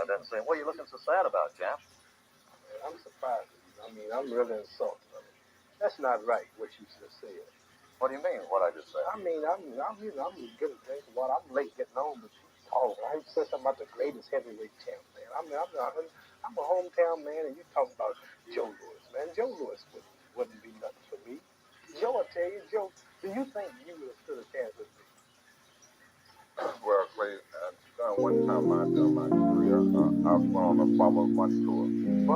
I didn't see him. What are you looking so sad about, Jeff? I'm surprised at you. I mean, I'm really insulted. I mean, that's not right, what you just said. What do you mean, what I just said? I mean, I'm getting a drink of water. I'm late getting home, but you talk. I said something about the greatest heavyweight champ, man. I'm a hometown man, and you talk about Joe Louis, man. Joe Louis wouldn't be nothing for me. Joe, I tell you, Joe, do you think you would have stood a chance with me? Well, Clay, one time during my career, I was on a Formula One tour. I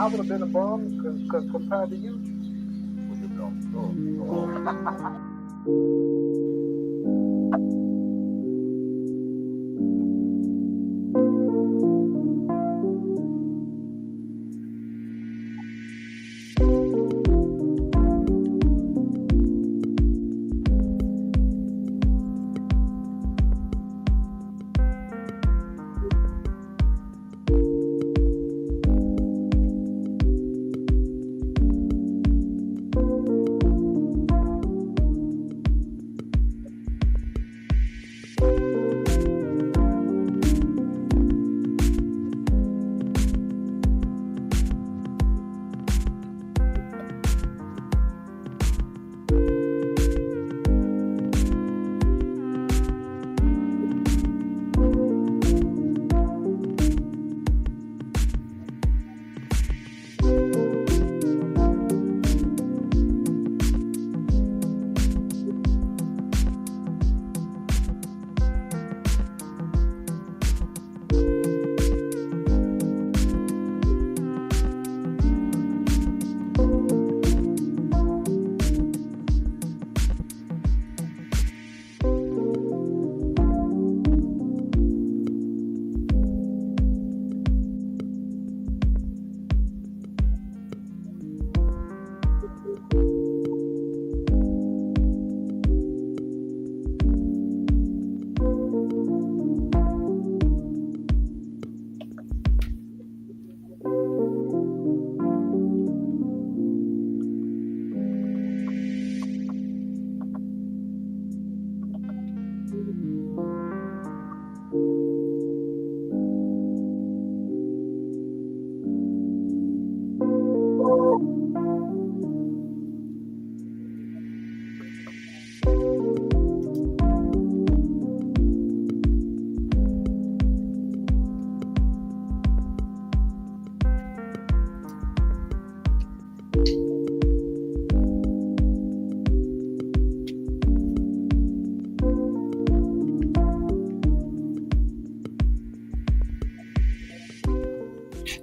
would have been a bum because compared to you. Well, you know, so.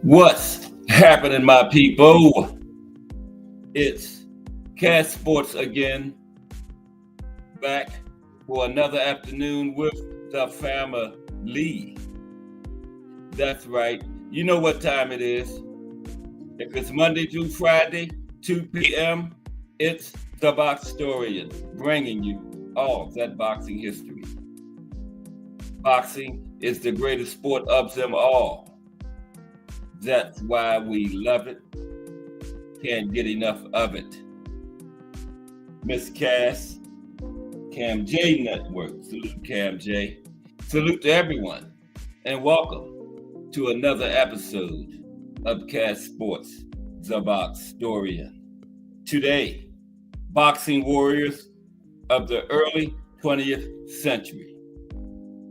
What's happening, my people? It's Cass Sports again, back for another afternoon with the family. That's right. You know what time it is. If it's Monday through Friday, 2 p.m., it's the Boxtorian, bringing you all that boxing history. Boxing is the greatest sport of them all. That's why we love it. Can't get enough of it. Miss Cass, Cam J Network. Salute, Cam J. Salute to everyone. And welcome to another episode of Cass Sports, the Boxtorian. Today, boxing warriors of the early 20th century.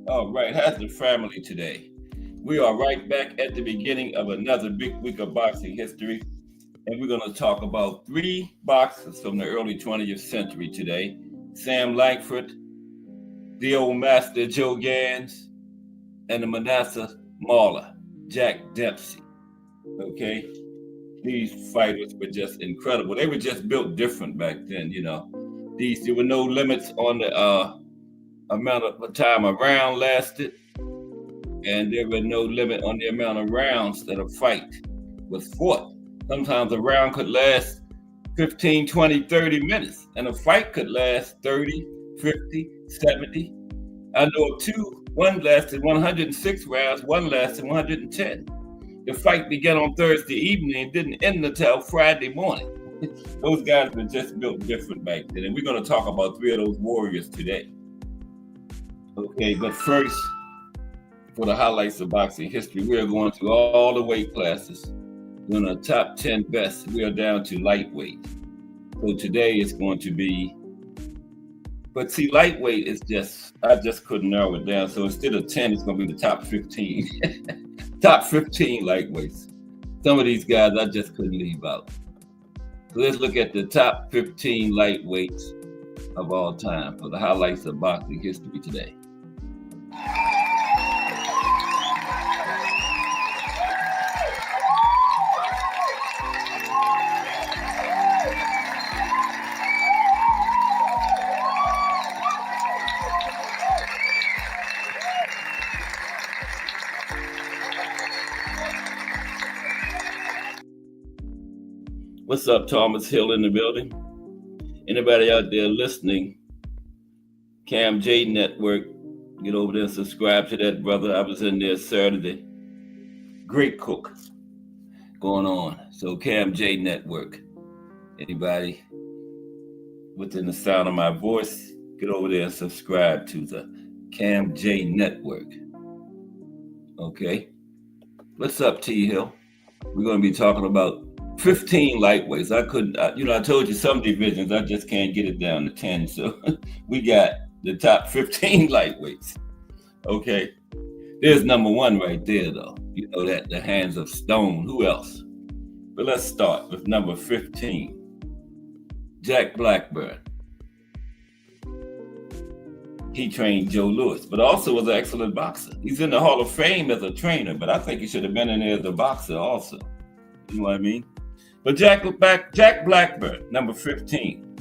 All right, how's the family today? We are right back at the beginning of another big week of boxing history, and we're going to talk about three boxers from the early 20th century today. Sam Langford, the old master Joe Gans, and the Manasseh Mauler, Jack Dempsey. Okay? These fighters were just incredible. They were just built different back then, you know. There were no limits on the amount of time a round lasted. And there was no limit on the amount of rounds that a fight was fought. Sometimes a round could last 15, 20, 30 minutes, and a fight could last 30, 50, 70. I know of two. One lasted 106 rounds, one lasted 110. The fight began on Thursday evening and didn't end until Friday morning. Those guys were just built different back then, and we're going to talk about three of those warriors today. Okay, but first, for the highlights of boxing history. We are going through all the weight classes. Doing a top 10 best. We are down to lightweight. So today it's going to be, but see, lightweight is just, I just couldn't narrow it down. So instead of 10, it's going to be the top 15. Top 15 lightweights. Some of these guys I just couldn't leave out. So let's look at the top 15 lightweights of all time for the highlights of boxing history today. What's up, Thomas Hill in the building? Anybody out there listening? Cam J Network, get over there and subscribe to that, brother. I was in there Saturday. Great cook going on. So Cam J Network. Anybody within the sound of my voice, get over there and subscribe to the Cam J Network. Okay. What's up, T Hill? We're going to be talking about 15 lightweights. I told you some divisions, I just can't get it down to 10. So we got the top 15 lightweights. Okay. There's number one right there, though. You know that, the Hands of Stone. Who else? But let's start with number 15. Jack Blackburn. He trained Joe Louis, but also was an excellent boxer. He's in the Hall of Fame as a trainer, but I think he should have been in there as a boxer also. You know what I mean? But Jack Blackburn, number 15.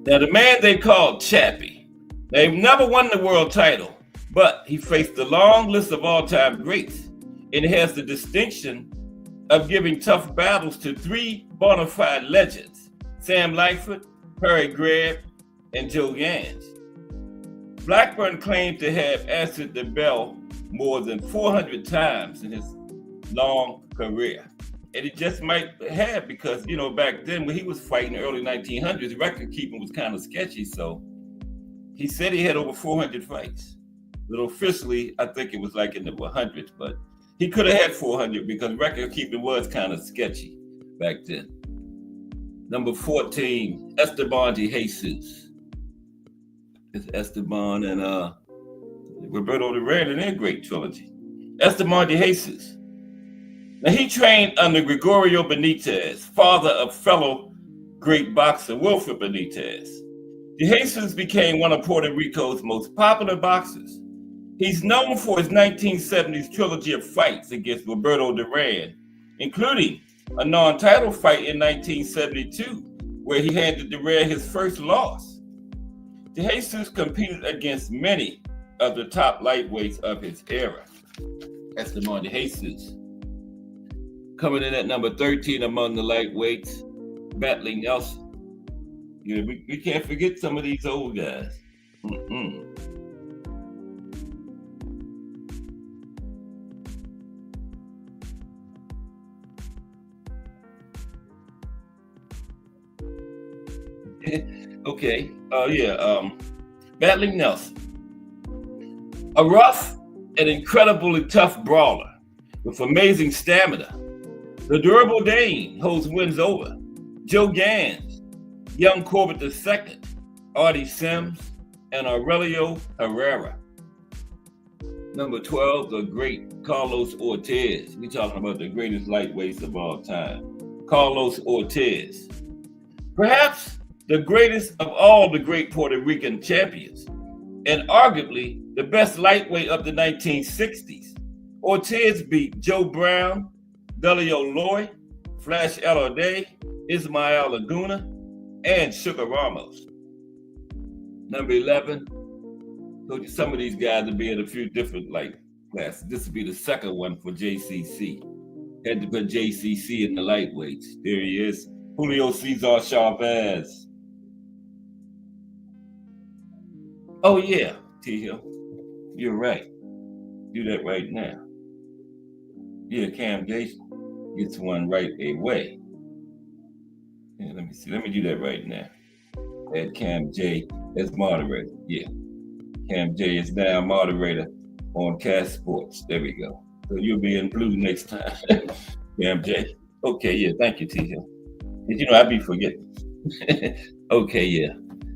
Now, the man they called Chappie, they've never won the world title, but he faced the long list of all-time greats, and has the distinction of giving tough battles to three bona fide legends, Sam Langford, Harry Greb, and Joe Gans. Blackburn claimed to have answered the bell more than 400 times in his long career. And he just might have, because, back then when he was fighting in the early 1900s, record keeping was kind of sketchy. So he said he had over 400 fights. But officially, I think it was like in the 100s, but he could have had 400 because record keeping was kind of sketchy back then. Number 14, Esteban de Jesus. It's Esteban and Roberto Duran in their great trilogy. Esteban de Jesus. Now, he trained under Gregorio Benitez, father of fellow great boxer Wilfred Benitez. De Jesus became one of Puerto Rico's most popular boxers. He's known for his 1970s trilogy of fights against Roberto Duran, including a non-title fight in 1972, where he handed Duran his first loss. De Jesus competed against many of the top lightweights of his era. Esteban de Jesus. Coming in at number 13 among the lightweights, Batley Nelson. We can't forget some of these old guys. Okay. Batley Nelson. A rough and incredibly tough brawler with amazing stamina. The Durable Dane holds wins over Joe Gans, Young Corbett II, Artie Sims, and Aurelio Herrera. Number 12, the great Carlos Ortiz. We're talking about the greatest lightweights of all time. Carlos Ortiz. Perhaps the greatest of all the great Puerto Rican champions, and arguably the best lightweight of the 1960s. Ortiz beat Joe Brown, Delio Loy, Flash Elorday, Ismael Laguna, and Sugar Ramos. Number 11, told you some of these guys will be in a few different light classes. This will be the second one for JCC. Had to put JCC in the lightweights. There he is, Julio Cesar Chavez. Oh yeah, T Hill, you're right. Do that right now. Yeah, Cam Jason gets one right away. Yeah, let me see. Let me do that right now. Add Cam J as moderator. Yeah. Cam J is now moderator on Cast Sports. There we go. So you'll be in blue next time, Cam J. Okay, yeah. Thank you, T-Hill. You know, I be forgetting. Okay, yeah.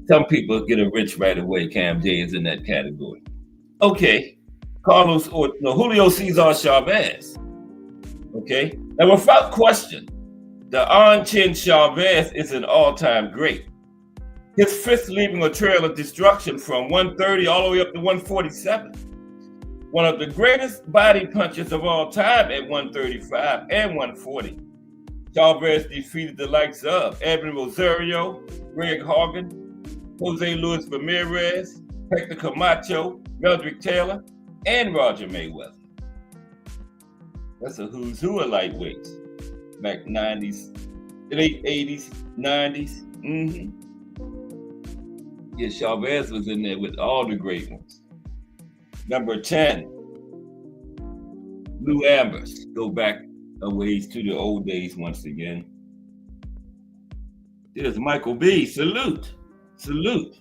Some people get a rich right away. Cam J is in that category. Okay. Julio Cesar Chavez. Okay. Now, without question, the on-chin Chavez is an all-time great. His fifth leaving a trail of destruction from 130 all the way up to 147. One of the greatest body punches of all time at 135 and 140. Chavez defeated the likes of Edwin Rosario, Greg Hogan, Jose Luis Ramirez, Hector Camacho, Meldrick Taylor, and Roger Mayweather. That's a who's who of lightweights. Back 90s, late 80s, 90s. Yeah, Chavez was in there with all the great ones. Number 10, Lou Ambers. Go back a ways to the old days once again. There's Michael B. Salute. Salute.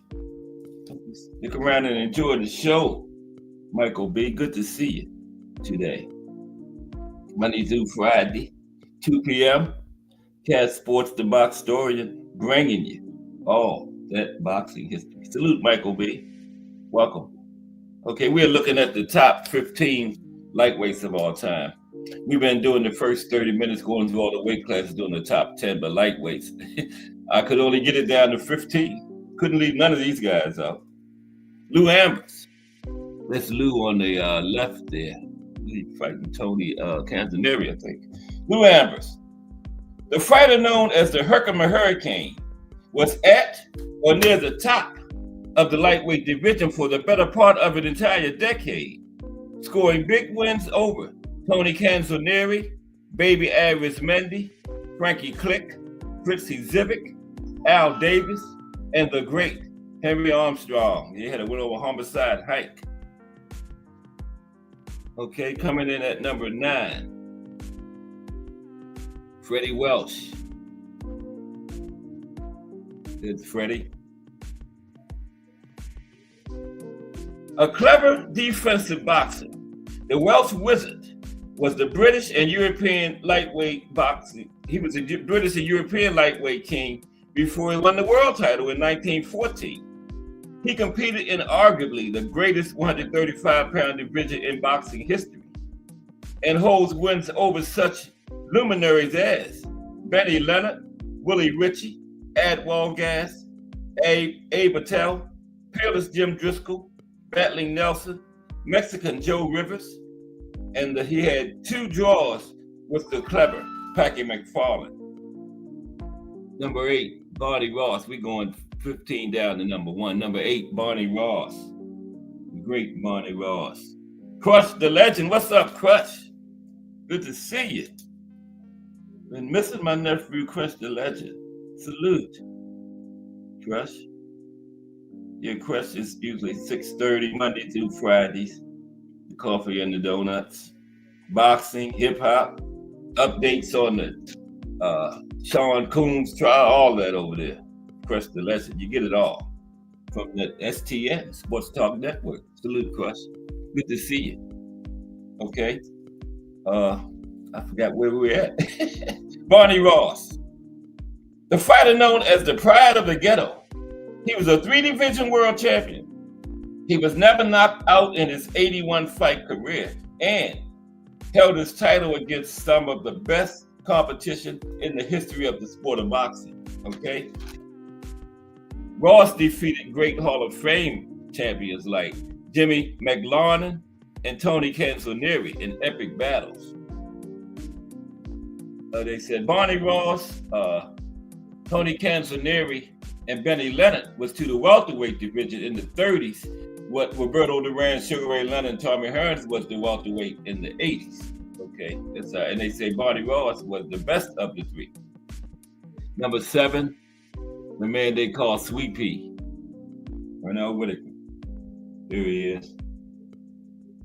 Stick around and enjoy the show. Michael B., good to see you today. Monday through Friday, 2 p.m. Cast Sports, the Box Historian, bringing you all that boxing history. Salute, Michael B. Welcome. Okay, we're looking at the top 15 lightweights of all time. We've been doing the first 30 minutes going through all the weight classes, doing the top 10, but lightweights. I could only get it down to 15. Couldn't leave none of these guys out. Lou Ambers. That's Lou on the left there. He's fighting Tony Canzoneri, I think. Lou Ambers. The fighter known as the Herkimer Hurricane was at or near the top of the lightweight division for the better part of an entire decade, scoring big wins over Tony Canzoneri, Baby Arizmendi, Frankie Click, Fritzy Zivic, Al Davis, and the great Henry Armstrong. He had a win over Homicide Hike. Okay, coming in at number 9, Freddie Welsh. There's Freddie. A clever defensive boxer, the Welsh Wizard was the British and European lightweight boxing. He was a British and European lightweight king before he won the world title in 1914. He competed in arguably the greatest 135-pound division in boxing history and holds wins over such luminaries as Benny Leonard, Willie Ritchie, Ad Walgas, Abe Patel, Peerless Jim Driscoll, Battling Nelson, Mexican Joe Rivers, and he had 2 draws with the clever Packy McFarland. Number 8, Barney Ross. We're going 15 down to number 1. Number 8, Barney Ross. The great Barney Ross. Crush the legend. What's up, Crush? Good to see you. Been missing my nephew, Crush the legend. Salute. Crush. Your Crush is usually 6:30 Monday through Fridays. The coffee and the donuts. Boxing, hip hop, updates on the Sean Combs trial, all that over there. Crush the legend. You get it all from the STN, Sports Talk Network. Salute, Crush. Good to see you. Okay. I forgot where we were at. Barney Ross. The fighter known as the Pride of the Ghetto. He was a 3-division world champion. He was never knocked out in his 81 fight career and held his title against some of the best competition in the history of the sport of boxing. Okay. Ross defeated great Hall of Fame champions like Jimmy McLaurin and Tony Canzoneri in epic battles. They said Barney Ross, Tony Canzoneri, and Benny Leonard was to the welterweight division in the 30s. What Roberto Duran, Sugar Ray Leonard, and Tommy Hearns was the welterweight in the 80s. Okay, and they say Barney Ross was the best of the 3. Number 7, the man they call Sweet Pea, Pernell Whitaker. Here he is,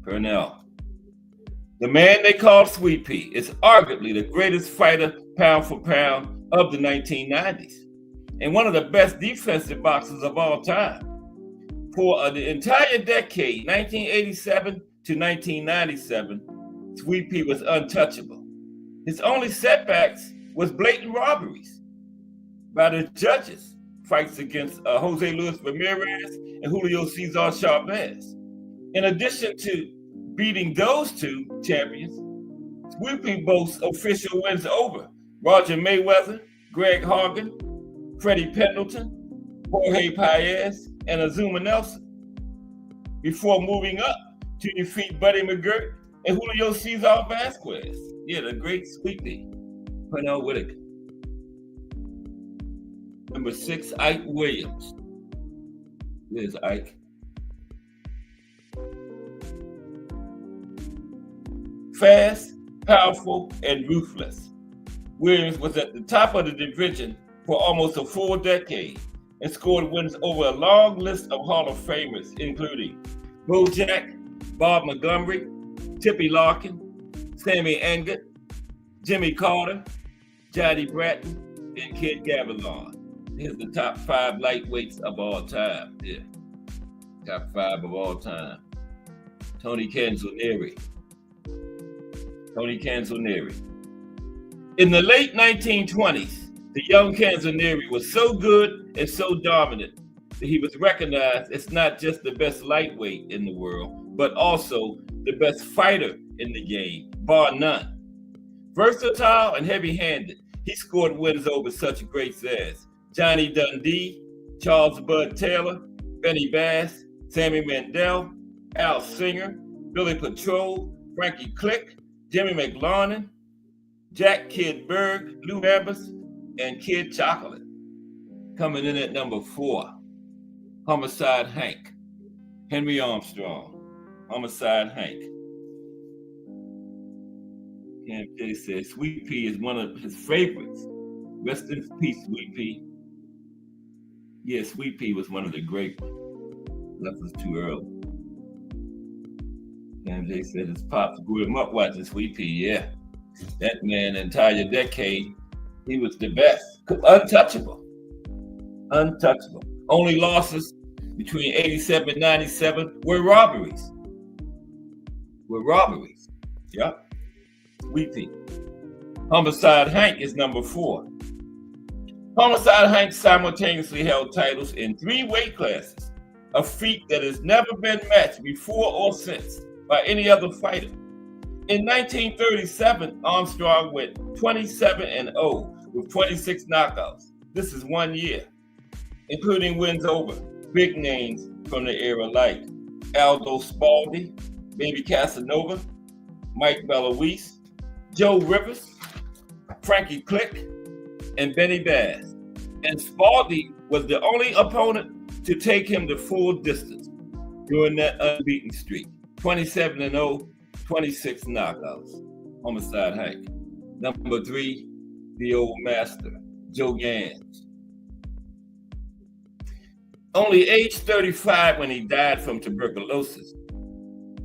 Pernell. The man they call Sweet Pea is arguably the greatest fighter pound for pound of the 1990s and one of the best defensive boxers of all time. For the entire decade, 1987 to 1997, Sweet Pea was untouchable. His only setbacks was blatant robberies by the judges, fights against Jose Luis Ramirez and Julio Cesar Chavez. In addition to beating those two champions, Sweet Pea boasts official wins over Roger Mayweather, Greg Hargan, Freddie Pendleton, Jorge Paez, and Azuma Nelson, before moving up to defeat Buddy McGirt and Julio Cesar Vasquez. Yeah, the great Sweet Pea, Pernell Whitaker. Number 6, Ike Williams. There's Ike. Fast, powerful, and ruthless, Williams was at the top of the division for almost a full decade and scored wins over a long list of Hall of Famers, including Bo Jack, Bob Montgomery, Tippy Larkin, Sammy Engert, Jimmy Carter, Johnny Bratton, and Kid Gavilan. Here's the top 5 lightweights of all time. Yeah, top 5 of all time. Tony Canzonieri. In the late 1920s, the young Canzonieri was so good and so dominant that he was recognized as not just the best lightweight in the world, but also the best fighter in the game, bar none. Versatile and heavy-handed, he scored wins over such greats as Johnny Dundee, Charles Bud Taylor, Benny Bass, Sammy Mandel, Al Singer, Billy Patrol, Frankie Click, Jimmy McLarnin, Jack Kid Berg, Lou Evans, and Kid Chocolate. Coming in at number 4, Homicide Hank, Henry Armstrong, Homicide Hank. KMJ says Sweet Pea is one of his favorites. Rest in peace, Sweet Pea. Yeah, Sweet Pea was one of the great ones. Left us too early. KMJ said his pops grew him up watching Sweet Pea. Yeah, that man, entire decade, he was the best. Untouchable. Only losses between 87 and 97 were robberies. Yep. Sweet Pea. Homicide Hank is number 4. Homicide Hank simultaneously held titles in 3 weight classes, a feat that has never been matched before or since by any other fighter. In 1937, Armstrong went 27-0 with 26 knockouts. This is 1 year, including wins over big names from the era like Aldo Spaldi, Baby Casanova, Mike Bellawiese, Joe Rivers, Frankie Click, and Benny Bass. And Spaldi was the only opponent to take him the full distance during that unbeaten streak. 27-0, 26 knockouts. Homicide Hank. Number 3, the old master, Joe Gans. Only age 35 when he died from tuberculosis.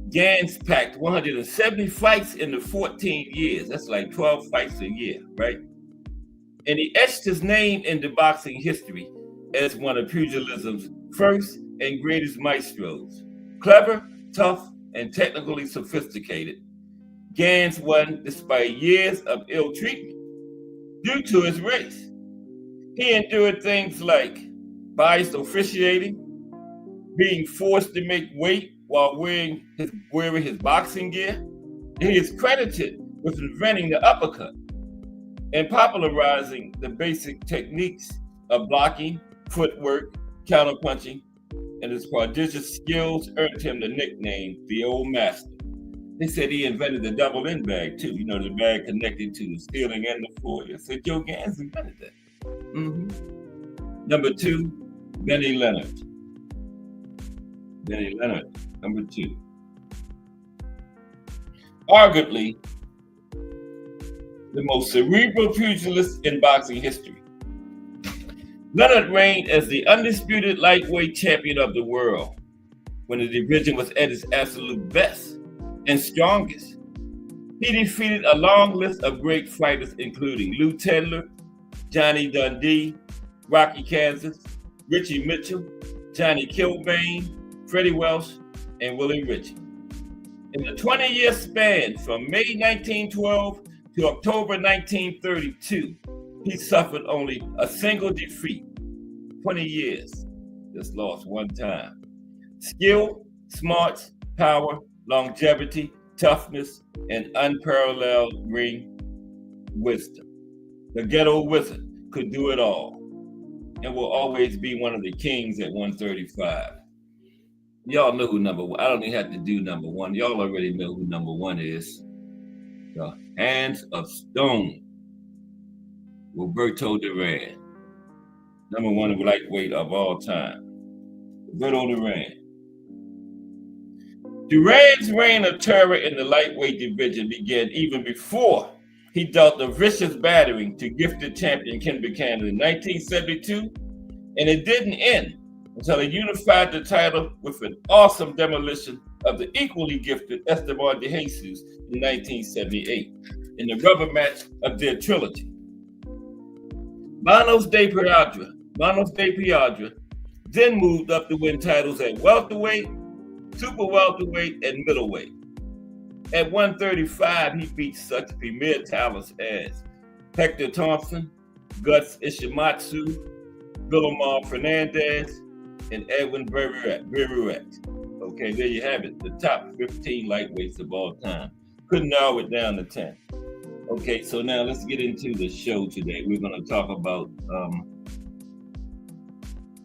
Gans packed 170 fights in the 14 years. That's like 12 fights a year, right? And he etched his name into boxing history as one of pugilism's first and greatest maestros. Clever, tough, and technically sophisticated, Gans won despite years of ill treatment due to his race. He endured things like biased officiating, being forced to make weight while wearing his boxing gear, and he is credited with inventing the uppercut and popularizing the basic techniques of blocking, footwork, counterpunching, and his prodigious skills earned him the nickname, the old master. They said he invented the double end bag too, the bag connected to the ceiling and the floor. They said Joe Gans invented that. Mm-hmm. Number 2, Benny Leonard. Number 2. Arguably, the most cerebral pugilist in boxing history. Leonard reigned as the undisputed lightweight champion of the world when the division was at its absolute best and strongest. He defeated a long list of great fighters, including Lou Tedler, Johnny Dundee, Rocky Kansas, Richie Mitchell, Johnny Kilbane, Freddie Welsh, and Willie Ritchie. In the 20-year span from May 1912 to October 1932, he suffered only a single defeat. 20 years, just lost one time. Skill, smarts, power, longevity, toughness, and unparalleled ring wisdom. The ghetto wizard could do it all and will always be one of the kings at 135. Y'all know who number one. I don't even have to do number one. Y'all already know who number one is. The Hands of Stone, Roberto Duran. Number one lightweight of all time. Roberto Duran. Duran's reign of terror in the lightweight division began even before he dealt a vicious battering to gifted champion Ken Buchanan in 1972, and it didn't end until he unified the title with an awesome demolition of the equally gifted Esteban de Jesus in 1978 in the rubber match of their trilogy. Manos de Piedra then moved up to win titles at welterweight, super welterweight, and middleweight. At 135, he beat such premier talents as Hector Thompson, Guts Ishimatsu, Villamar Fernandez, and Edwin Beruet. Okay, there you have it, the top 15 lightweights of all time. Couldn't narrow it down to 10. Okay, so now let's get into the show today. We're going to talk about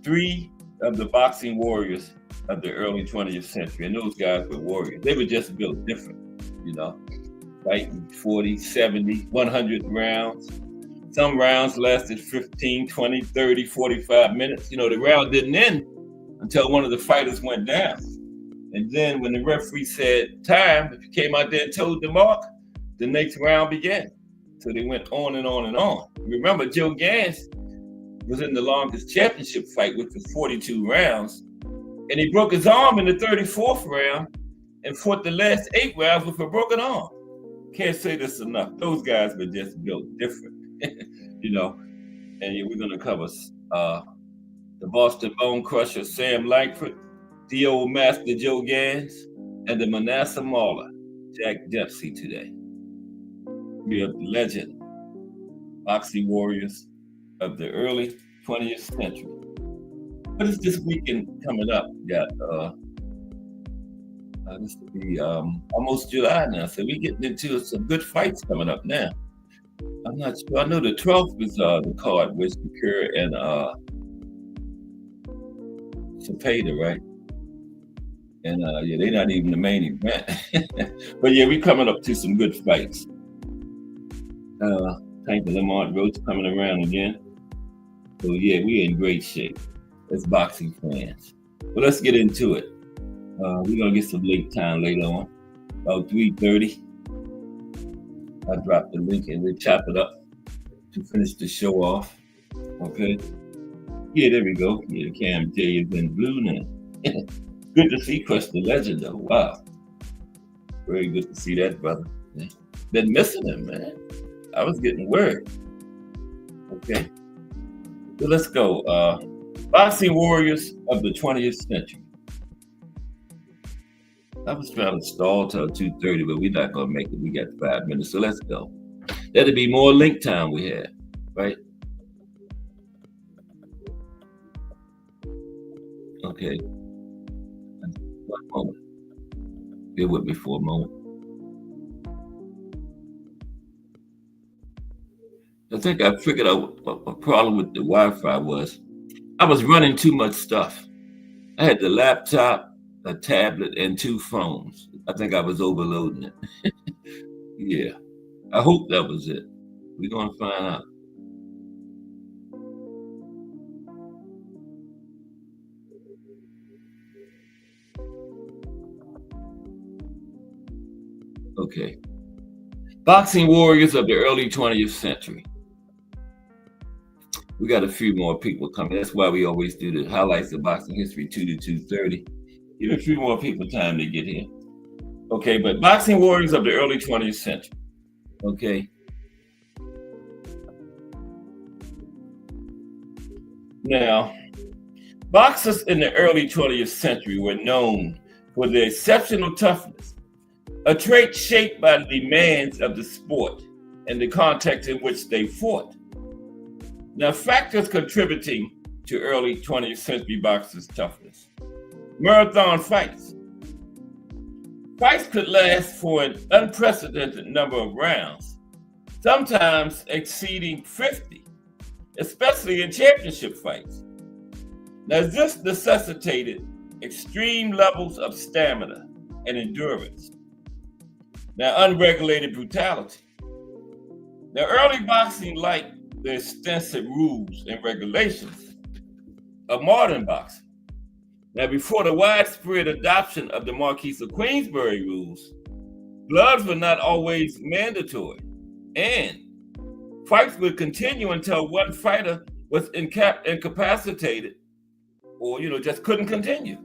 three of the boxing warriors of the early 20th century. And those guys were warriors. They were just built different, you know, fighting 40, 70, 100 rounds. Some rounds lasted 15, 20, 30, 45 minutes. You know, the round didn't end until one of the fighters went down. And then when the referee said time, if you came out there and told the mark, the next round began. So they went on and on and on. Remember, Joe Gans was in the longest championship fight, which was 42 rounds. And he broke his arm in the 34th round and fought the last 8 rounds with a broken arm. Can't say this enough. Those guys were just built different, you know. And we're going to cover the Boston Bone Crusher, Sam Langford, the old master Joe Gans, and the Manasseh Mauler, Jack Dempsey today. We have the legend, boxing warriors of the early 20th century. What is this weekend coming up? We got this will be almost July now, so we're getting into some good fights coming up now. I'm not sure. I know the 12th is the card with Shakur and Cepeda, right? And yeah, they're not even the main event. But yeah, we're coming up to some good fights. Tank Lamont Roach coming around again. So yeah, we're in great shape as boxing fans. But let's get into it. We're gonna get some late time later on, about 3:30. I dropped the link and we'll chop it up to finish the show off. Okay. Yeah, there we go. Yeah, Cam J is in blue now. Good to see Chris the Legend though. Wow. Very good to see that, brother. Been missing him, man. I was getting worried. Okay. So let's go. Boxing warriors of the 20th century. I was trying to stall till 2:30, but we're not gonna make it. We got 5 minutes, so let's go. That'll be more link time we have, right? Okay. One moment. Bear with me for a moment. I think I figured out what my problem with the Wi-Fi was. I was running too much stuff. I had the laptop, a tablet, and 2 phones. I think I was overloading it. Yeah. I hope that was it. We're going to find out. Okay. Boxing warriors of the early 20th century. We got a few more people coming. That's why we always do the highlights of boxing history 2 to 2:30. Give a few more people time to get here. Okay, but boxing warriors of the early 20th century. Okay. Now, Boxers in the early 20th century were known for their exceptional toughness, a trait shaped by the demands of the sport and the context in which they fought. Now, factors contributing to early 20th century boxers' toughness. Marathon fights. Fights could last for an unprecedented number of rounds, sometimes exceeding 50, especially in championship fights. Now, this necessitated extreme levels of stamina and endurance. Now, unregulated brutality. Now, early boxing lacked the extensive rules and regulations of modern boxing. Now, before the widespread adoption of the Marquis of Queensberry rules, gloves were not always mandatory, and fights would continue until one fighter was incapacitated or, just couldn't continue.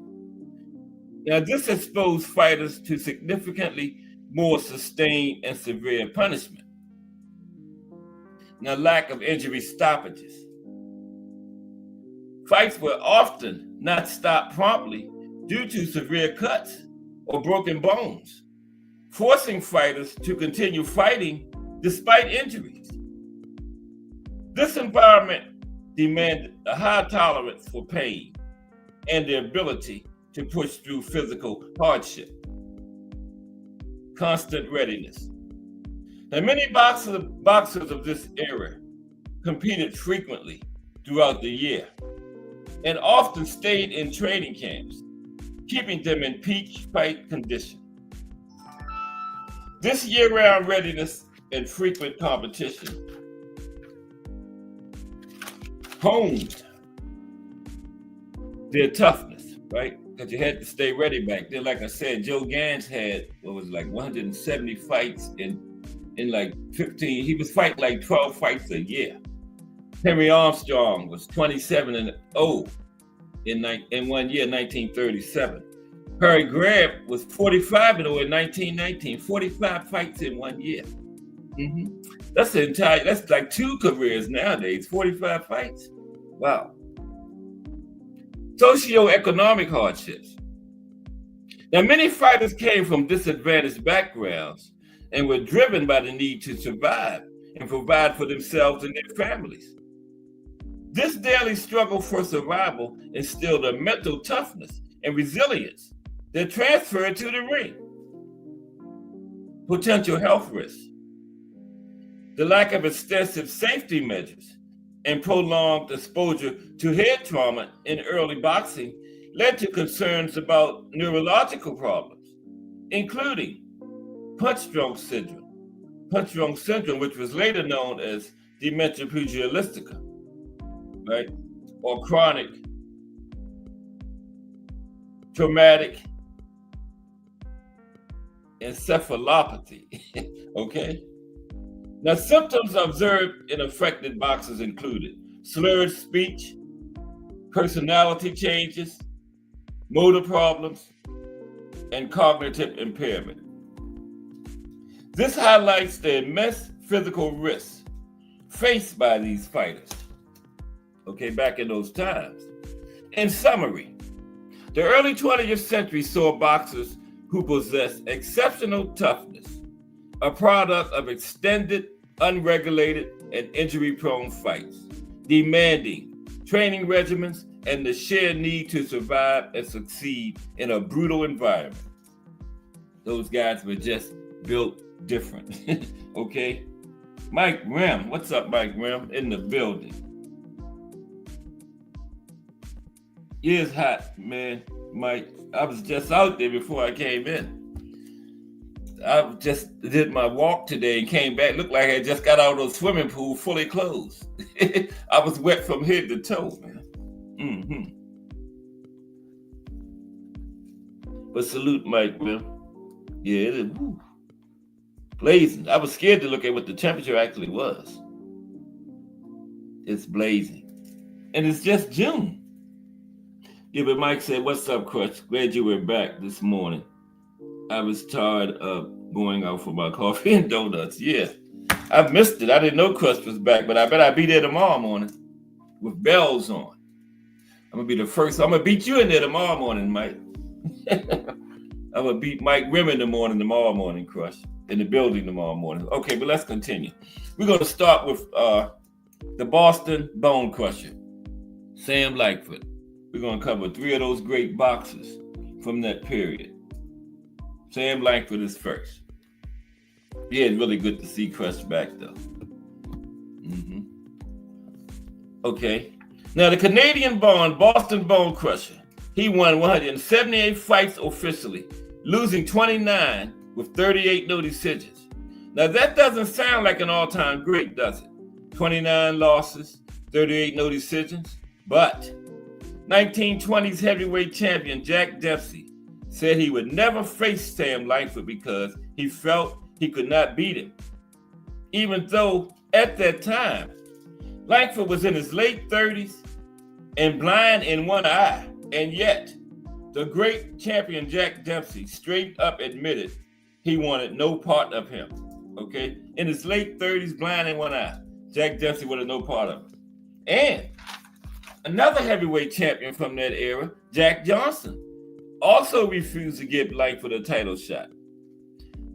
Now, this exposed fighters to significantly more sustained and severe punishment. Now, lack of injury stoppages. Fights were often not stopped promptly due to severe cuts or broken bones, forcing fighters to continue fighting despite injuries. This environment demanded a high tolerance for pain and the ability to push through physical hardship. Constant readiness. Now, many boxers of this era competed frequently throughout the year and often stayed in training camps, keeping them in peak fight condition. This year-round readiness and frequent competition honed their toughness, right? Because you had to stay ready back then. Like I said, Joe Gans had, 170 fights in like 15. He was fighting like 12 fights a year. Henry Armstrong was 27-0 in 1 year, 1937. Harry Grant was 45-0 in 1919. 45 fights in 1 year. That's like 2 careers nowadays. 45 fights. Wow. Socioeconomic hardships. Now, many fighters came from disadvantaged backgrounds and were driven by the need to survive and provide for themselves and their families. This daily struggle for survival instilled a mental toughness and resilience that transferred to the ring. Potential health risks. The lack of extensive safety measures and prolonged exposure to head trauma in early boxing led to concerns about neurological problems, including punch-drunk syndrome, which was later known as dementia pugilistica, right? Or chronic traumatic encephalopathy, okay? Now, symptoms observed in affected boxers included slurred speech, personality changes, motor problems, and cognitive impairment. This highlights the immense physical risks faced by these fighters, okay, back in those times. In summary, the early 20th century saw boxers who possessed exceptional toughness, a product of extended, unregulated, and injury-prone fights, demanding training regimens and the sheer need to survive and succeed in a brutal environment. Those guys were just built different, okay? Mike Grimm, what's up, Mike Grimm, in the building? Yeah, it's hot, man, Mike. I was just out there before I came in. I just did my walk today and came back. Looked like I just got out of the swimming pool fully clothed. I was wet from head to toe, man. But salute, Mike, man. Yeah, it is blazing. I was scared to look at what the temperature actually was. It's blazing. And it's just June. Yeah, but Mike said, what's up, Crutch? Glad you were back this morning. I was tired of going out for my coffee and donuts. Yeah, I missed it. I didn't know Crutch was back, but I bet I'll be there tomorrow morning with bells on. I'm gonna be the first. I'm gonna beat you in there tomorrow morning, Mike. I'm gonna beat Mike Rim in the morning tomorrow morning, Crush, in the building tomorrow morning. Okay, but let's continue. We're gonna start with the Boston Bone Crusher, Sam Lightfoot. We're gonna cover 3 of those great boxers from that period. Sam Lightfoot is first. Yeah, it's really good to see Crush back though. Okay. Now the Canadian-born Boston Bone Crusher, he won 178 fights officially, losing 29 with 38 no decisions. Now that doesn't sound like an all-time great, does it? 29 losses, 38 no decisions. But 1920s heavyweight champion Jack Dempsey said he would never face Sam Lightfoot because he felt he could not beat him. Even though at that time, Lightfoot was in his late 30s and blind in one eye, and yet the great champion Jack Dempsey straight up admitted he wanted no part of him. Okay, in his late 30s, blind in one eye, Jack Dempsey wanted no part of him. And another heavyweight champion from that era, Jack Johnson, also refused to give Lightfoot a title shot.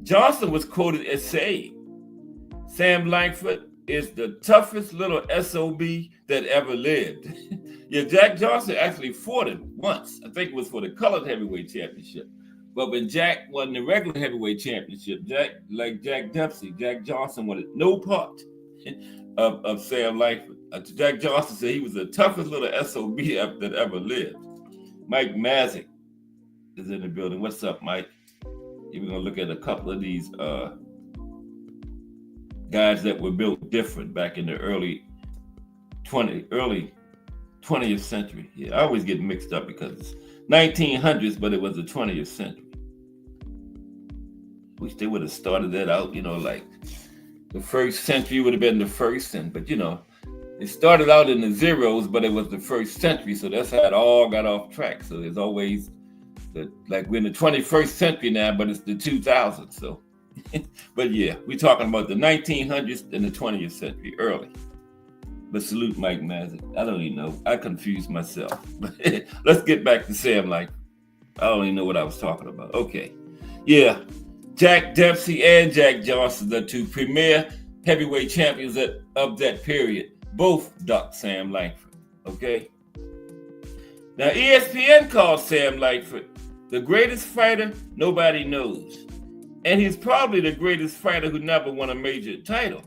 Johnson was quoted as saying, "Sam Lightfoot is the toughest little SOB that ever lived." Yeah, Jack Johnson actually fought him once. I think it was for the colored heavyweight championship. But when Jack won the regular heavyweight championship, Jack Dempsey, Jack Johnson wanted no part of Sam Lightfoot. Jack Johnson said he was the toughest little SOB that ever lived. Mike Mazik is in the building. What's up, Mike? We're going to look at a couple of these guys that were built different back in the early 20th century. Yeah, I always get mixed up because it's 1900s, but it was the 20th century. Wish they would have started that out, like the first century would have been the first, but it started out in the zeros, but it was the first century, so that's how it all got off track. So there's always we're in the 21st century now, but it's the 2000s. So, but yeah, we're talking about the 1900s and the 20th century, early. But salute Mike Mazik. I don't even know. I confused myself. Let's get back to Sam Lightfoot. I don't even know what I was talking about. Okay. Yeah. Jack Dempsey and Jack Johnson, the two premier heavyweight champions of that period, both ducked Sam Lightfoot. Okay. Now, ESPN called Sam Lightfoot the greatest fighter nobody knows. And he's probably the greatest fighter who never won a major title,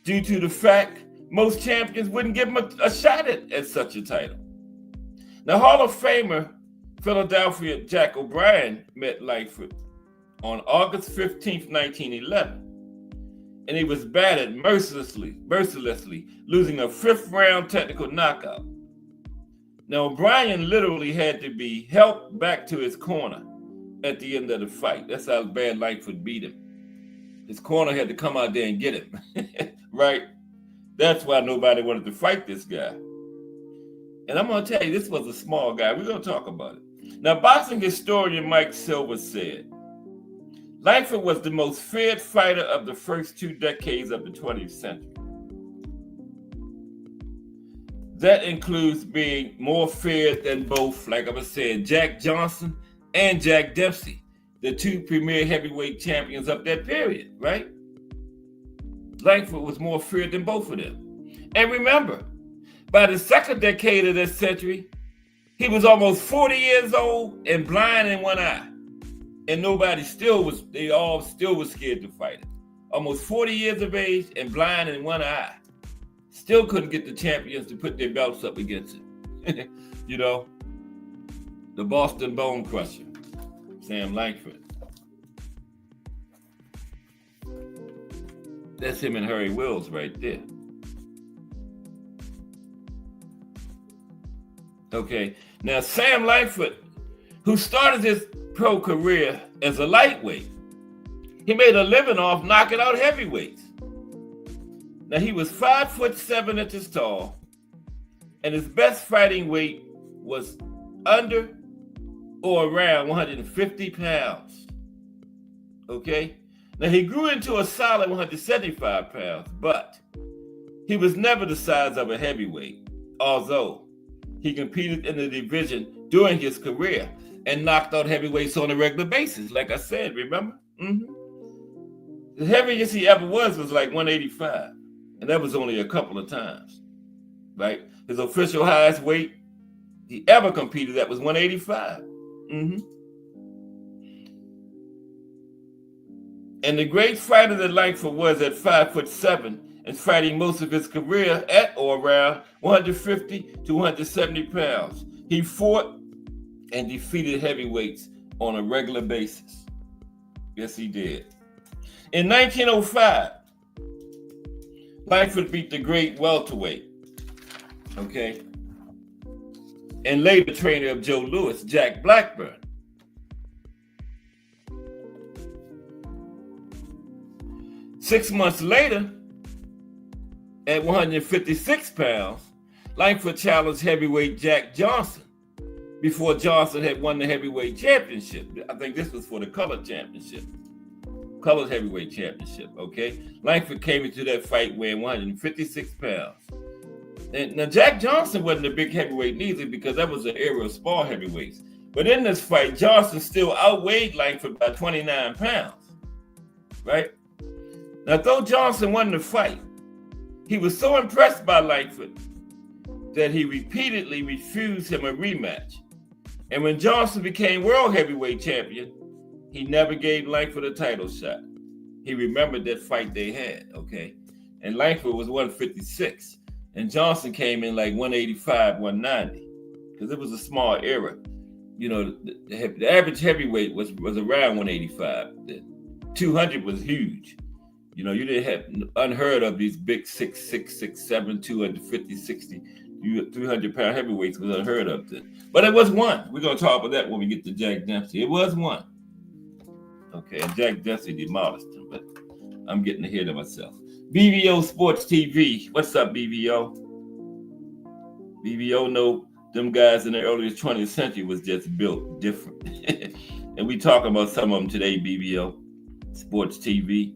due to the fact most champions wouldn't give him a shot at such a title. Now, Hall of Famer Philadelphia Jack O'Brien met Lightfoot on August 15th, 1911, and he was battered mercilessly, losing a 5th round technical knockout. Now, O'Brien literally had to be helped back to his corner at the end of the fight. That's how bad Lightfoot beat him. His corner had to come out there and get him, right? That's why nobody wanted to fight this guy. And I'm going to tell you, this was a small guy. We're going to talk about it. Now, boxing historian Mike Silver said, Lightfoot was the most feared fighter of the first 2 decades of the 20th century. That includes being more feared than both, like I was saying, Jack Johnson and Jack Dempsey, the 2 premier heavyweight champions of that period, right? Lightfoot was more feared than both of them. And remember, by the second decade of this century, he was almost 40 years old and blind in one eye. And they all still was scared to fight him. Almost 40 years of age and blind in one eye. Still couldn't get the champions to put their belts up against him. The Boston Bone Crusher, Sam Lightfoot. That's him and Harry Wills right there. Okay, now Sam Lightfoot, who started his pro career as a lightweight, he made a living off knocking out heavyweights. Now he was 5'7" tall, and his best fighting weight was under or around 150 pounds. Okay? Now he grew into a solid 175 pounds, but he was never the size of a heavyweight, although he competed in the division during his career and knocked out heavyweights on a regular basis. Like I said, remember? The heaviest he ever was like 185. And that was only a couple of times, right? His official highest weight he ever competed at was 185. And the great fighter that Langford was at 5'7" and fighting most of his career at or around 150 to 170 pounds. He fought and defeated heavyweights on a regular basis. Yes, he did. In 1905, Langford beat the great welterweight, okay, and later trainer of Joe Louis, Jack Blackburn. Six months later, at 156 pounds, Langford challenged heavyweight Jack Johnson before Johnson had won the heavyweight championship. I think this was for the color championship, colored heavyweight championship, okay? Langford came into that fight weighing 156 pounds. And now, Jack Johnson wasn't a big heavyweight neither because that was an era of small heavyweights. But in this fight, Johnson still outweighed Langford by 29 pounds, right? Now, though Johnson won the fight, he was so impressed by Langford that he repeatedly refused him a rematch. And when Johnson became world heavyweight champion, he never gave Langford a title shot. He remembered that fight they had, okay? And Langford was 156, and Johnson came in like 185, 190, because it was a small era. You know, the average heavyweight was around 185. The 200 was huge. You know, you didn't have unheard of these big 6'6", 6'7", 250, 60, 300-pound heavyweights was unheard of then. But it was one. We're going to talk about that when we get to Jack Dempsey. It was one. Okay, and Jack Dempsey demolished him, but I'm getting ahead of myself. BBO Sports TV. What's up, BBO? BBO know them guys in the early 20th century was just built different. And we talk about some of them today, BBO Sports TV.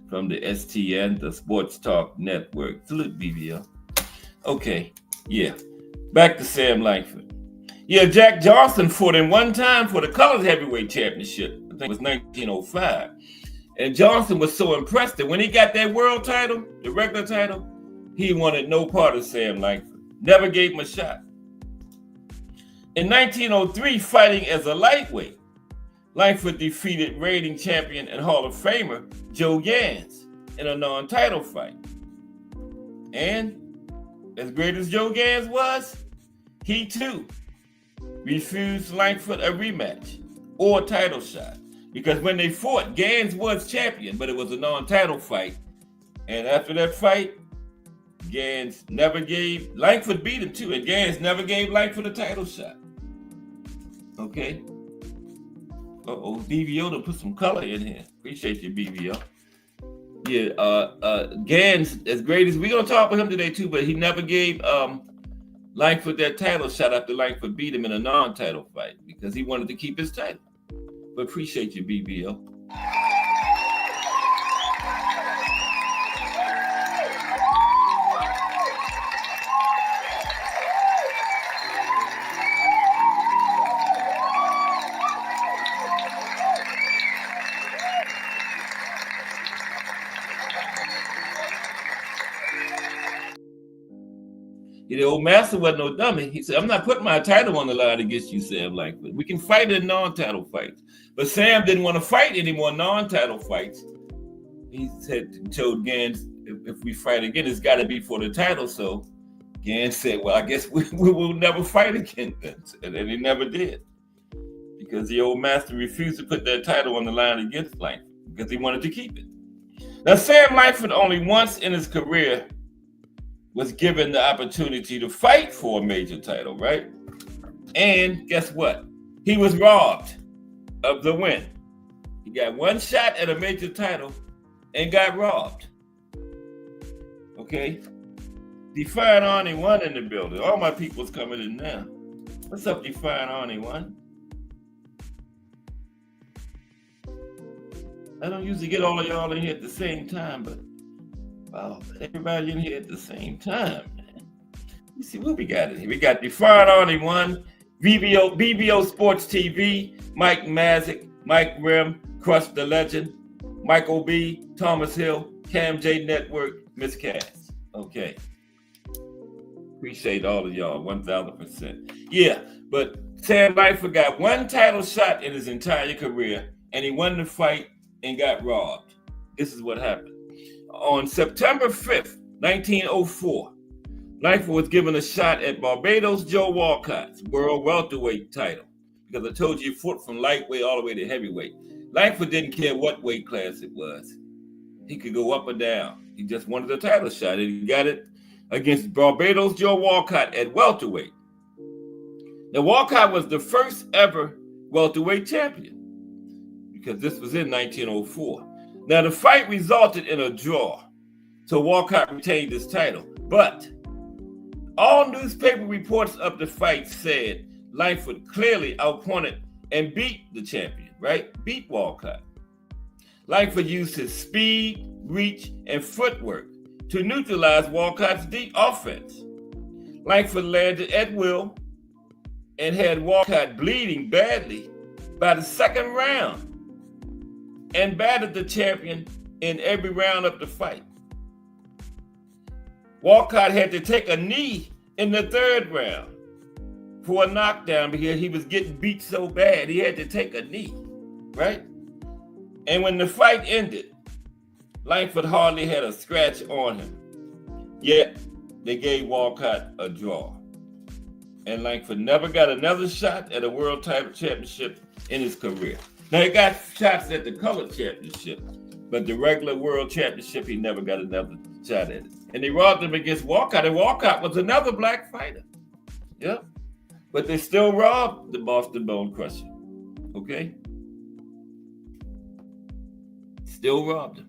From the STN, the Sports Talk Network. Salute, BBO. Okay, yeah. Back to Sam Langford. Yeah, Jack Johnson fought him one time for the colored heavyweight championship. I think it was 1905. And Johnson was so impressed that when he got that world title, the regular title, he wanted no part of Sam Langford. Never gave him a shot. In 1903, fighting as a lightweight, Langford defeated reigning champion and Hall of Famer Joe Gans in a non-title fight. And as great as Joe Gans was, he too refused Langford a rematch or a title shot. Because when they fought, Gans was champion, but it was a non-title fight. And after that fight, Gans never gave, Langford beat him too, and Gans never gave Langford a title shot. Okay? BBO to put some color in here. Appreciate you, BBO. Yeah, Gans, as great as we're gonna talk about him today too, but he never gave Langford that title shot after Langford beat him in a non-title fight because he wanted to keep his title. But appreciate you, BBO. The old master wasn't no dummy. He said, I'm not putting my title on the line against you, Sam Langford. We can fight in non-title fights. But Sam didn't want to fight any more non-title fights. He said, told Gans, if we fight again, it's got to be for the title. So Gans said, well, I guess we will never fight again. And he never did. Because the old master refused to put that title on the line against Langford because he wanted to keep it. Now, Sam Langford only once in his career was given the opportunity to fight for a major title, right? And guess what? He was robbed of the win. He got one shot at a major title and got robbed. Okay? Defiant Arnie One in the building. All my people's coming in now. What's up, Defiant Arnie One? I don't usually get all of y'all in here at the same time, but wow, everybody in here at the same time, man. see what we got in here. We got Defiant Arnie 1, BBO Sports TV, Mike Mazik, Mike Rim, Crush the Legend, Michael B, Thomas Hill, Cam J Network, Miss Cass. Okay. Appreciate all of y'all, 1,000%. Yeah, but Sam Langford got one title shot in his entire career, and he won the fight and got robbed. This is what happened. On September 5th, 1904, Langford was given a shot at Barbados Joe Walcott's world welterweight title, because I told you he fought from lightweight all the way to heavyweight. Langford didn't care what weight class it was. He could go up or down. He just wanted a title shot, and he got it against Barbados Joe Walcott at welterweight. Now, Walcott was the first ever welterweight champion, because this was in 1904. Now, the fight resulted in a draw, so Walcott retained his title. But all newspaper reports of the fight said Langford clearly outpointed and beat the champion, right? Beat Walcott. Langford used his speed, reach, and footwork to neutralize Walcott's deep offense. Langford landed at will and had Walcott bleeding badly by the second round, and battered the champion in every round of the fight. Walcott had to take a knee in the third round for a knockdown because he was getting beat so bad. He had to take a knee, right? And when the fight ended, Langford hardly had a scratch on him. Yet, they gave Walcott a draw. And Langford never got another shot at a world title championship in his career. Now, he got shots at the color championship, but the regular world championship, he never got another shot at it. And they robbed him against Walcott, and Walcott was another black fighter. Yep. But they still robbed the Boston Bone Crusher. Okay? Still robbed him.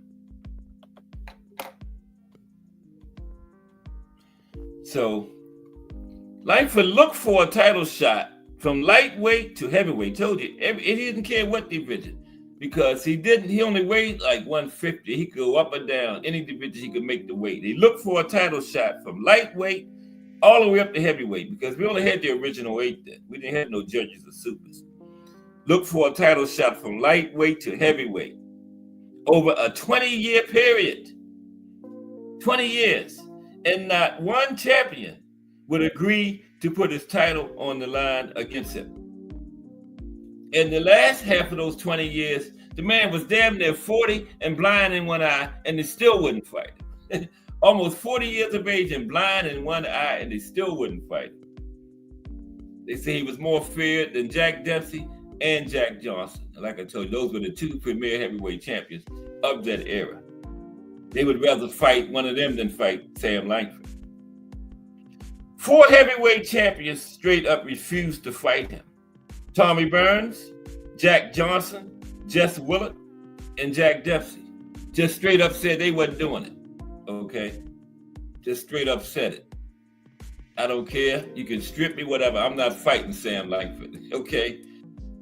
So, Langford looked for a title shot from lightweight to heavyweight. Told you, he didn't care what division, because he only weighed like 150. He could go up or down. Any division, he could make the weight. He looked for a title shot from lightweight all the way up to heavyweight, because we only had the original 8 then. We didn't have no judges or supers. Look for a title shot from lightweight to heavyweight over a 20-year period. 20 years. And not one champion would agree to put his title on the line against him. In the last half of those 20 years, the man was damn near 40 and blind in one eye, and they still wouldn't fight him. Almost 40 years of age and blind in one eye, and they still wouldn't fight him. They say he was more feared than Jack Dempsey and Jack Johnson. And like I told you, those were the 2 premier heavyweight champions of that era. They would rather fight one of them than fight Sam Langford. 4 heavyweight champions straight up refused to fight him. Tommy Burns, Jack Johnson, Jess Willard, and Jack Dempsey just straight up said they wasn't doing it. Okay? Just straight up said it. I don't care. You can strip me, whatever. I'm not fighting Sam Langford. Okay?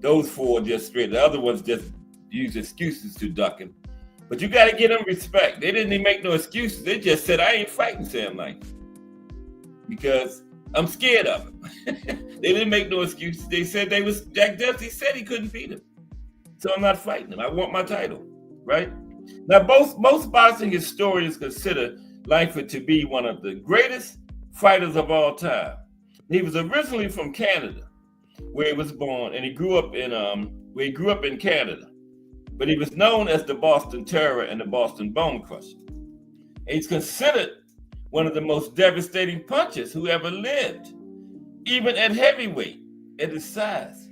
Those 4 just straight. The other ones just use excuses to duck him. But you got to give them respect. They didn't even make no excuses. They just said, I ain't fighting Sam Langford because I'm scared of him. They didn't make no excuses. They said Jack Dempsey said he couldn't beat him. So I'm not fighting him. I want my title, right? Now, most boxing historians consider Langford to be one of the greatest fighters of all time. He was originally from Canada, where he was born, and he grew up in Canada. But he was known as the Boston Terror and the Boston Bone Crusher. And he's considered one of the most devastating punchers who ever lived, even at heavyweight, at his size.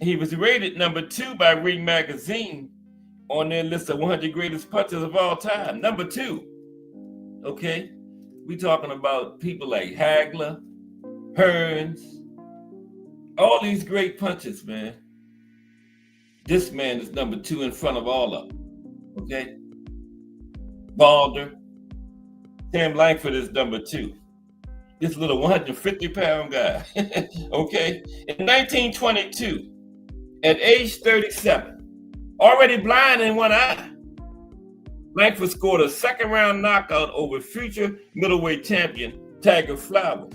He was rated number 2 by Ring Magazine on their list of 100 greatest punchers of all time. Number 2. Okay? We talking about people like Hagler, Hearns, all these great punchers, man. This man is number 2 in front of all of them. Okay? Balder. Sam Langford is number 2. This little 150-pound guy. Okay? In 1922, at age 37, already blind in one eye, Langford scored a second-round knockout over future middleweight champion Tiger Flower.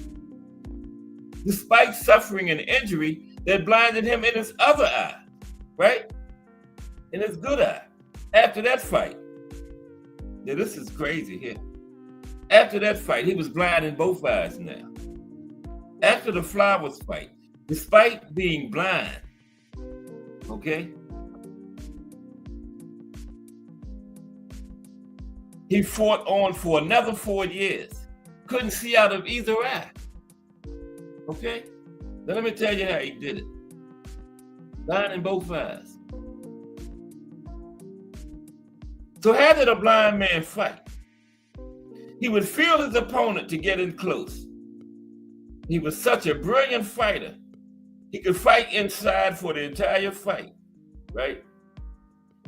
despite suffering an injury that blinded him in his other eye, right? In his good eye. After that fight. Now, this is crazy here. After that fight, he was blind in both eyes now. After the Flowers fight, despite being blind, okay, he fought on for another 4 years. Couldn't see out of either eye. Okay? Now let me tell you how he did it. Blind in both eyes. So how did a blind man fight? He would feel his opponent to get in close. He was such a brilliant fighter. He could fight inside for the entire fight, right?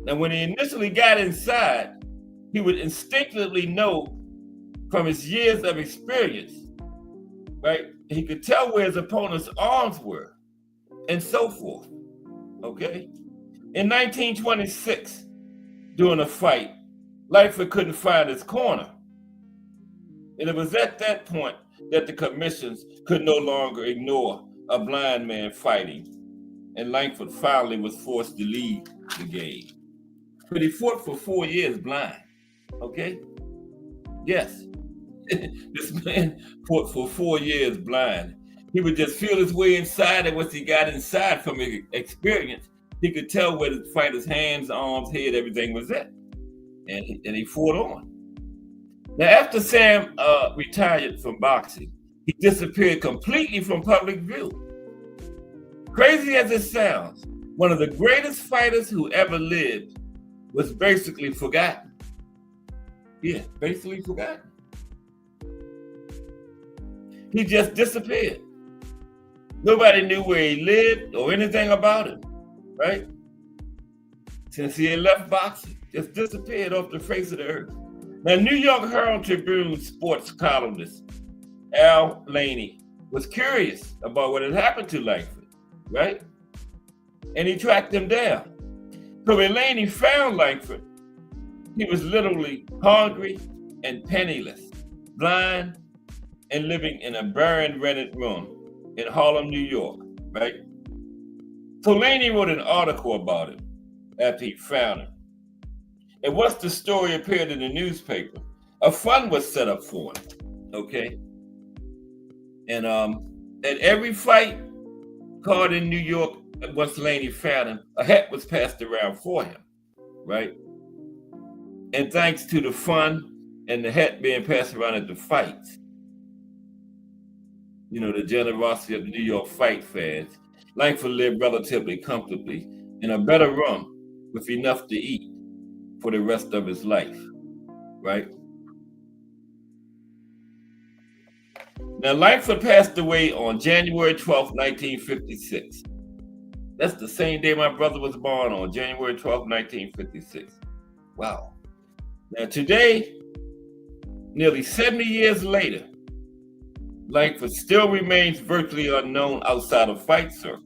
Now, when he initially got inside, he would instinctively know from his years of experience, right? He could tell where his opponent's arms were and so forth, okay? In 1926, during a fight, Lightfoot couldn't find his corner. And it was at that point that the commissions could no longer ignore a blind man fighting, and Lightfoot finally was forced to leave the game. But he fought for 4 years blind, okay? Yes, this man fought for 4 years blind. He would just feel his way inside, and once he got inside from his experience, he could tell where the fighter's hands, arms, head, everything was at. And he fought on. Now, after Sam retired from boxing, he disappeared completely from public view. Crazy as it sounds, one of the greatest fighters who ever lived was basically forgotten. Yeah, basically forgotten. He just disappeared. Nobody knew where he lived or anything about him, right? Since he had left boxing, just disappeared off the face of the earth. Now, New York Herald Tribune sports columnist Al Laney was curious about what had happened to Lightfoot, right? And he tracked him down. So when Laney found Lightfoot, he was literally hungry and penniless, blind, and living in a barren rented room in Harlem, New York, right? So Laney wrote an article about him after he found him. And once the story appeared in the newspaper, a fund was set up for him, okay? And at every fight card in New York, once Laney found him, a hat was passed around for him, right? And thanks to the fund and the hat being passed around at the fights, you know, the generosity of the New York fight fans, Lightfoot lived relatively comfortably in a better room with enough to eat for the rest of his life, right? Now, Lightfoot passed away on January 12th, 1956. That's the same day my brother was born, on January 12th, 1956. Wow. Now, today, nearly 70 years later, Lightfoot still remains virtually unknown outside of fight circles.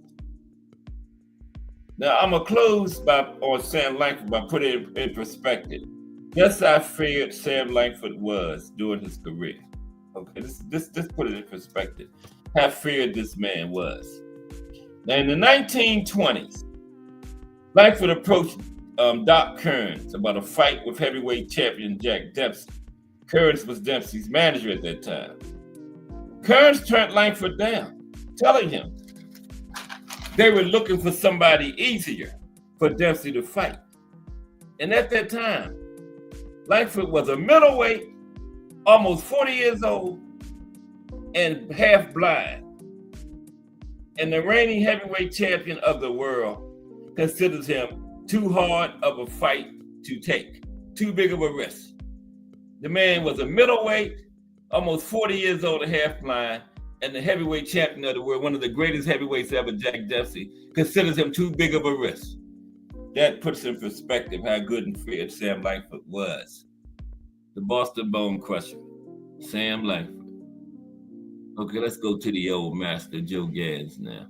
Now, I'm going to close on Sam Lightfoot by putting it in perspective. Yes, I feared Sam Lightfoot was during his career. Okay, this put it in perspective. How feared this man was. Now, in the 1920s, Lightfoot approached Doc Kearns about a fight with heavyweight champion Jack Dempsey. Kearns was Dempsey's manager at that time. Kearns turned Lightfoot down, telling him they were looking for somebody easier for Dempsey to fight. And at that time, Lightfoot was a middleweight, almost 40 years old, and half blind. And the reigning heavyweight champion of the world considers him too hard of a fight to take, too big of a risk. The man was a middleweight, almost 40 years old and half blind, and the heavyweight champion of the world, one of the greatest heavyweights ever, Jack Dempsey, considers him too big of a risk. That puts in perspective how good and feared Sam Lightfoot was. The Boston Bone Crusher, Sam Lightfoot. Okay, let's go to the old master, Joe Gans now.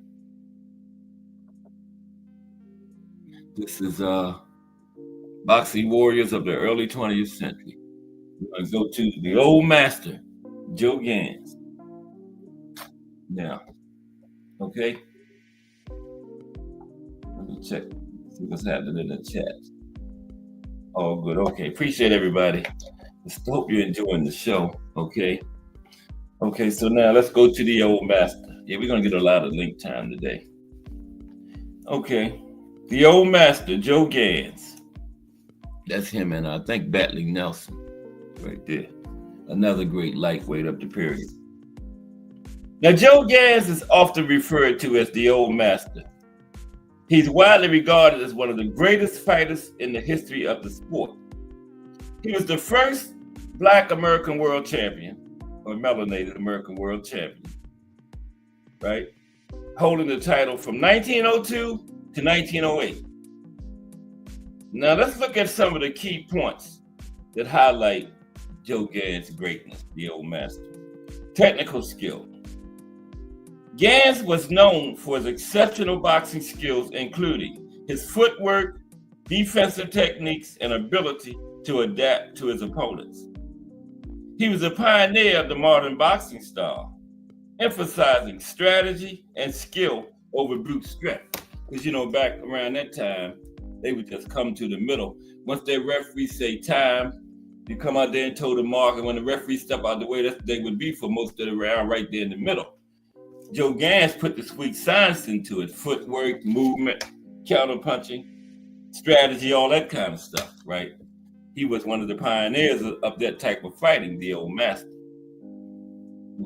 This is Boxing Warriors of the early 20th century. We're going to go to the old master, Joe Gans. Now, Okay. Let me check, see what's happening in the chat. Oh, good. Okay. Appreciate everybody. Just hope you're enjoying the show. Okay. Okay. So now let's go to the old master. Yeah, we're going to get a lot of link time today. Okay. The old master, Joe Gans. That's him, and I think Battling Nelson right there. Another great lightweight of the period. Now, Joe Gans is often referred to as the old master. He's widely regarded as one of the greatest fighters in the history of the sport. He was the first Black American world champion, or melanated American world champion, right? Holding the title from 1902 to 1908. Now let's look at some of the key points that highlight Joe Gans' greatness, the old master. Technical skill. Gans was known for his exceptional boxing skills, including his footwork, defensive techniques, and ability to adapt to his opponents. He was a pioneer of the modern boxing style, emphasizing strategy and skill over brute strength. Because, you know, back around that time, they would just come to the middle. Once their referee say time, you come out there and toe the mark, and when the referee step out the way, that's they would be for most of the round right there in the middle. Joe Gans put the sweet science into it: footwork, movement, counter punching, strategy, all that kind of stuff, right? He was one of the pioneers of that type of fighting, the old master.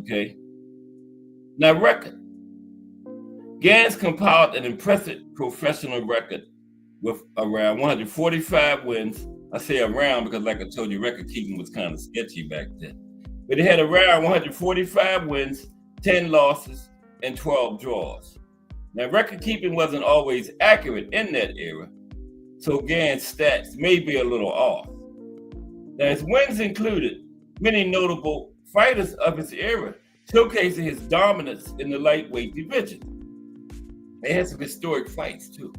Okay. Now, record. Gans compiled an impressive professional record with around 145 wins. I say around because, like I told you, record keeping was kind of sketchy back then. But he had around 145 wins, 10 losses, and 12 draws. Now, record keeping wasn't always accurate in that era, so Gans' stats may be a little off. Now, his wins included many notable fighters of his era, showcasing his dominance in the lightweight division. They had some historic fights, too.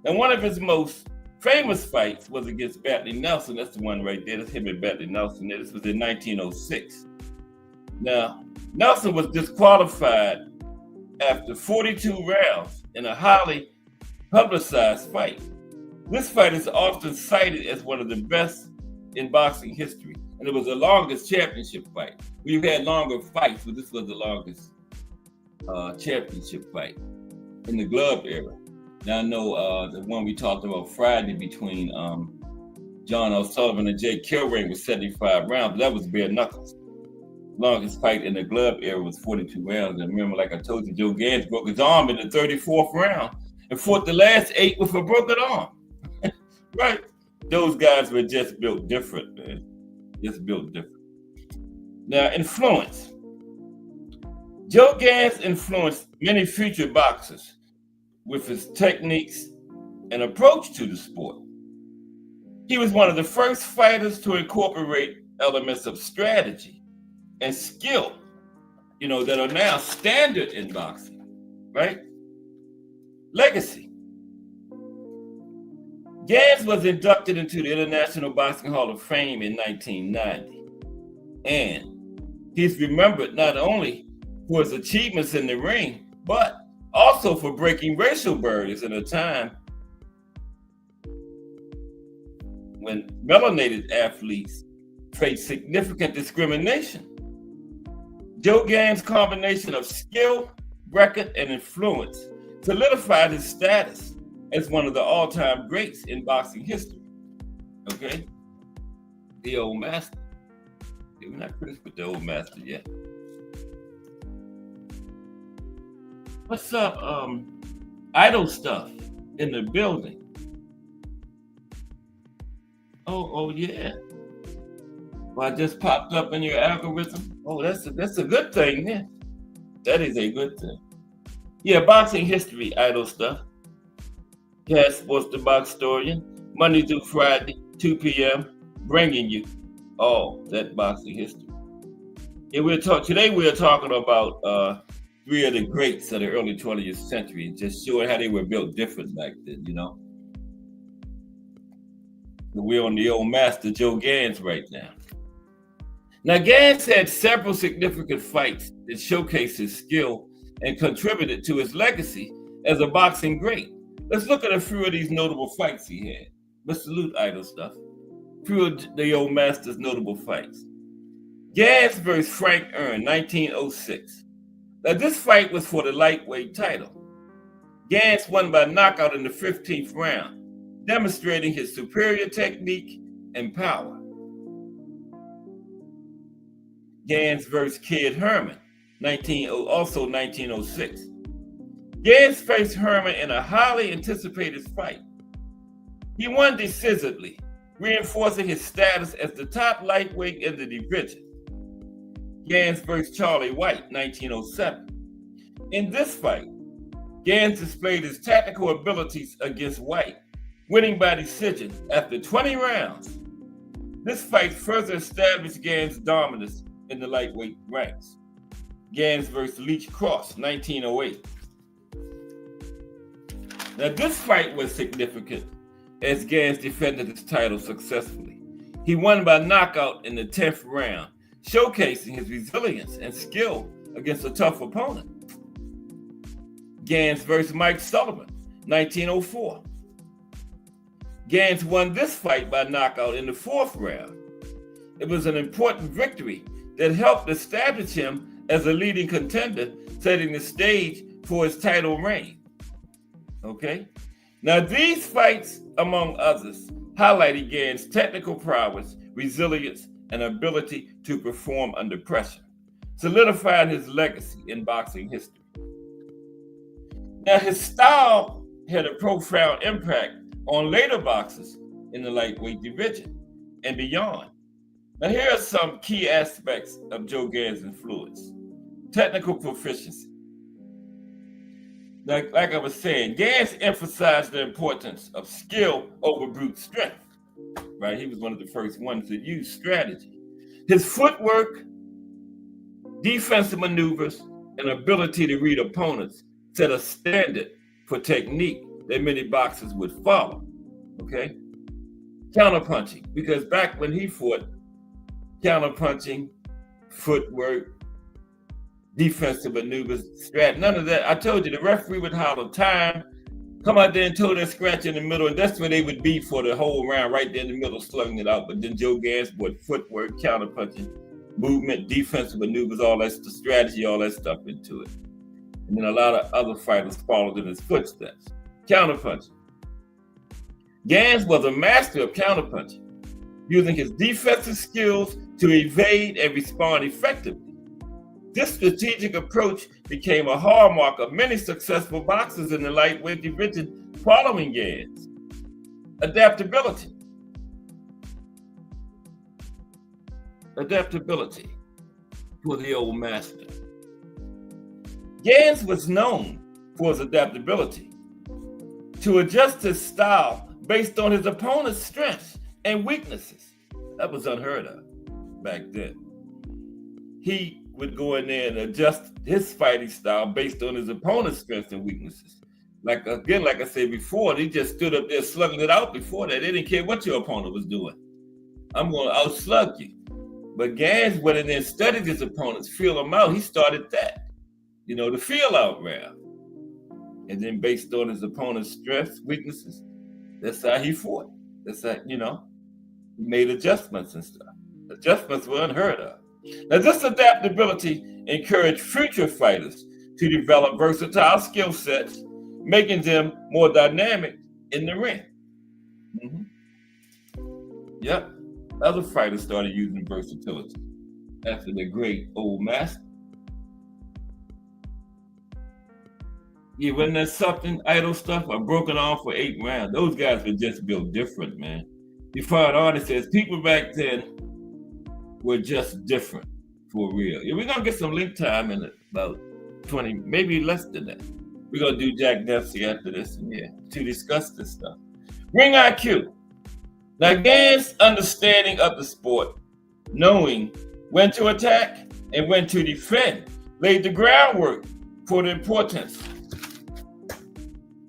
And one of his most famous fights was against Battling Nelson. That's the one right there. That's him and Battling Nelson. This was in 1906. Now, Nelson was disqualified after 42 rounds in a highly publicized fight. This fight is often cited as one of the best in boxing history, and it was the longest championship fight. We've had longer fights, but this was the longest championship fight in the glove era. Now I know the one we talked about Friday between John O'Sullivan and Jake Kilrain was 75 rounds, but that was bare knuckles. Longest fight in the glove era was 42 rounds. And remember, like I told you, Joe Gans broke his arm in the 34th round and fought the last 8 with a broken arm. Right? Those guys were just built different, man. Just built different. Now, influence. Joe Gans influenced many future boxers with his techniques and approach to the sport. He was one of the first fighters to incorporate elements of strategy and skill, you know, that are now standard in boxing, right? Legacy. Gans was inducted into the International Boxing Hall of Fame in 1990. And he's remembered not only for his achievements in the ring, but also for breaking racial barriers in a time when melanated athletes faced significant discrimination. Joe Gans' combination of skill, record, and influence solidified his status as one of the all-time greats in boxing history. Okay? The old master. We're not finished with the old master yet. What's up, idle stuff in the building? Oh yeah. Well, I just popped up in your algorithm. Oh, that's a good thing, then. That is a good thing. Yeah, boxing history, idle stuff. Yes, Sports the Box Historian, Monday through Friday, 2 p.m., bringing you all that boxing history. Yeah, today we're talking about 3 of the greats of the early 20th century, just showing how they were built different back then, you know. We're on the old master, Joe Gans, right now. Now, Gans had several significant fights that showcased his skill and contributed to his legacy as a boxing great. Let's look at a few of these notable fights he had. Let's salute idle stuff. A few of the old master's notable fights. Gans versus Frank Earn, 1906. Now this fight was for the lightweight title. Gans won by knockout in the 15th round, demonstrating his superior technique and power. Gans versus Kid Herman, also 1906. Gans faced Herman in a highly anticipated fight. He won decisively, reinforcing his status as the top lightweight in the division. Gans versus Charlie White, 1907. In this fight, Gans displayed his tactical abilities against White, winning by decision after 20 rounds. This fight further established Gans' dominance in the lightweight ranks. Gans versus Leech Cross, 1908. Now this fight was significant as Gans defended his title successfully. He won by knockout in the 10th round, showcasing his resilience and skill against a tough opponent. Gans versus Mike Sullivan, 1904. Gans won this fight by knockout in the 4th round. It was an important victory that helped establish him as a leading contender, setting the stage for his title reign. Okay? Now these fights, among others, highlighted Gans' technical prowess, resilience, and ability to perform under pressure, solidifying his legacy in boxing history. Now his style had a profound impact on later boxers in the lightweight division and beyond. Now here are some key aspects of Joe Gans' influence. Technical proficiency. Like I was saying, Gans emphasized the importance of skill over brute strength. Right? He was one of the first ones to use strategy. His footwork, defensive maneuvers, and ability to read opponents set a standard for technique that many boxers would follow. Okay? Counterpunching, because back when he fought, counterpunching, footwork, defensive maneuvers, strat, none of that. I told you the referee would holler time, come out there and toe that scratch in the middle, and that's where they would be for the whole round, right there in the middle, slugging it out. But then Joe Gans brought footwork, counterpunching, movement, defensive maneuvers, all that, the strategy, all that stuff into it. And then a lot of other fighters followed in his footsteps. Counterpunching. Gans was a master of counterpunching, using his defensive skills to evade and respond effectively. This strategic approach became a hallmark of many successful boxers in the lightweight division following Gans. Adaptability. Adaptability for the old master. Gans was known for his adaptability to adjust his style based on his opponent's strengths and weaknesses. That was unheard of back then. He would go in there and adjust his fighting style based on his opponent's strengths and weaknesses. Like I said before, he just stood up there slugging it out before that. They didn't care what your opponent was doing. I'm going to outslug you. But Gans went in there and studied his opponents, feel them out. He started that, the feel out round. And then based on his opponent's strengths, weaknesses, that's how he fought. That's how, he made adjustments and stuff. Adjustments were unheard of. Now, this adaptability encouraged future fighters to develop versatile skill sets, making them more dynamic in the ring. Yep. Other fighters started using versatility after the great old master. Yeah, wasn't that something, idle stuff? A broken arm for 8 rounds. Those guys were just built different, man. You find artists says people back then were just different for real. Yeah, we're gonna get some link time in about 20, maybe less than that. We're gonna do Jack Dempsey after this, and to discuss this stuff. Ring IQ. Now, Gans' understanding of the sport, knowing when to attack and when to defend, laid the groundwork for the importance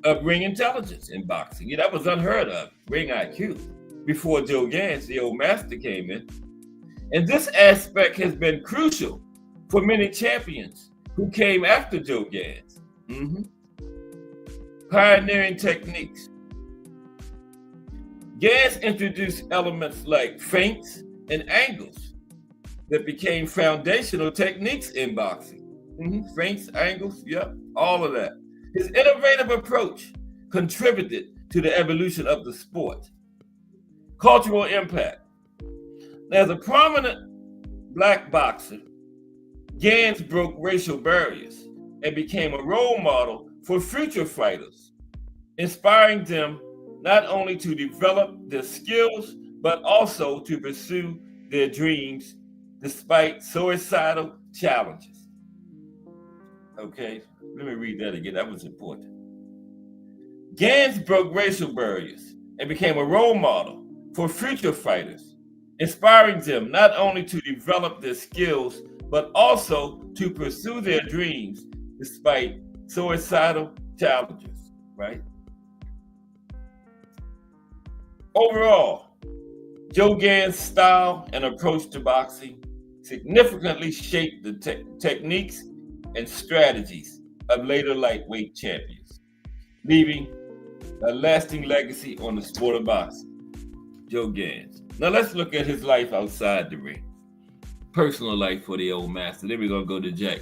of ring intelligence in boxing. That was unheard of, ring IQ, before Joe Gans, the old master, came in. And this aspect has been crucial for many champions who came after Joe Gans. Pioneering techniques. Gans introduced elements like feints and angles that became foundational techniques in boxing. Feints, angles, yep, all of that. His innovative approach contributed to the evolution of the sport. Cultural impact. As a prominent Black boxer, Gans broke racial barriers and became a role model for future fighters, inspiring them not only to develop their skills, but also to pursue their dreams despite suicidal challenges. Okay, let me read that again. That was important. Gans broke racial barriers and became a role model for future fighters, inspiring them not only to develop their skills, but also to pursue their dreams despite suicidal challenges, right? Overall, Joe Gans' style and approach to boxing significantly shaped the techniques and strategies of later lightweight champions, leaving a lasting legacy on the sport of boxing. Joe Gans. Now let's look at his life outside the ring. Personal life for the old master. Then we're going to go to Jack